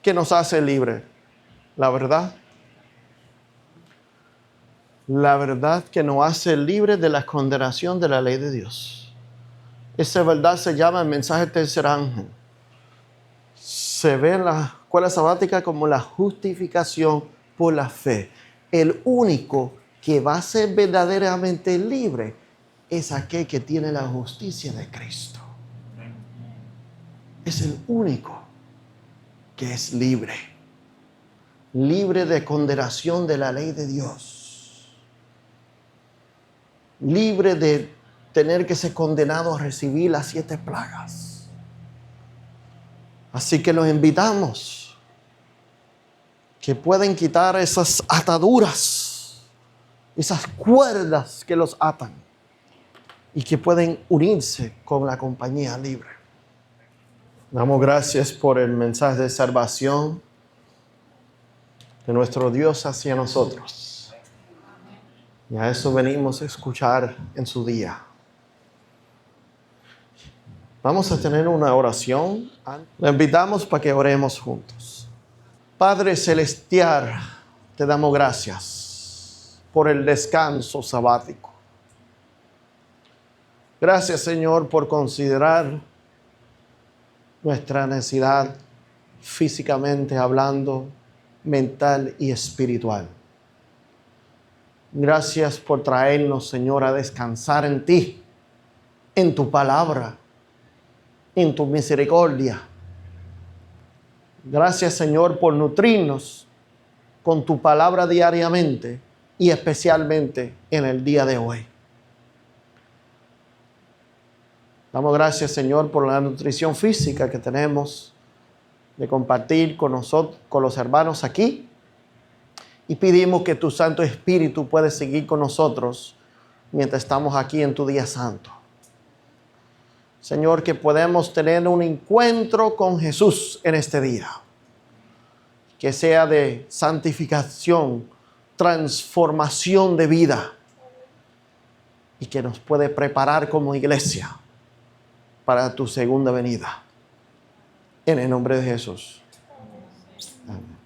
¿qué nos hace libre? La verdad. La verdad que nos hace libre de la condenación de la ley de Dios. Esa verdad se llama el mensaje del tercer ángel. Se ve en la escuela sabática como la justificación por la fe. El único que va a ser verdaderamente libre es aquel que tiene la justicia de Cristo. Es el único que es libre. Libre de condenación de la ley de Dios. Libre de tener que ser condenado a recibir las 7 plagas. Así que los invitamos que pueden quitar esas ataduras, esas cuerdas que los atan y que pueden unirse con la compañía libre. Damos gracias por el mensaje de salvación de nuestro Dios hacia nosotros. Y a eso venimos a escuchar en su día. Vamos a tener una oración. Le invitamos para que oremos juntos. Padre Celestial, te damos gracias por el descanso sabático. Gracias, Señor, por considerar nuestra necesidad físicamente hablando, mental y espiritual. Gracias por traernos, Señor, a descansar en ti, en tu palabra, en tu misericordia. Gracias, Señor, por nutrirnos con tu palabra diariamente y especialmente en el día de hoy. Damos gracias, Señor, por la nutrición física que tenemos de compartir con nosotros, con los hermanos aquí. Y pedimos que tu Santo Espíritu pueda seguir con nosotros mientras estamos aquí en tu día santo. Señor, que podamos tener un encuentro con Jesús en este día. Que sea de santificación, transformación de vida. Y que nos puede preparar como iglesia para tu segunda venida. En el nombre de Jesús. Amén.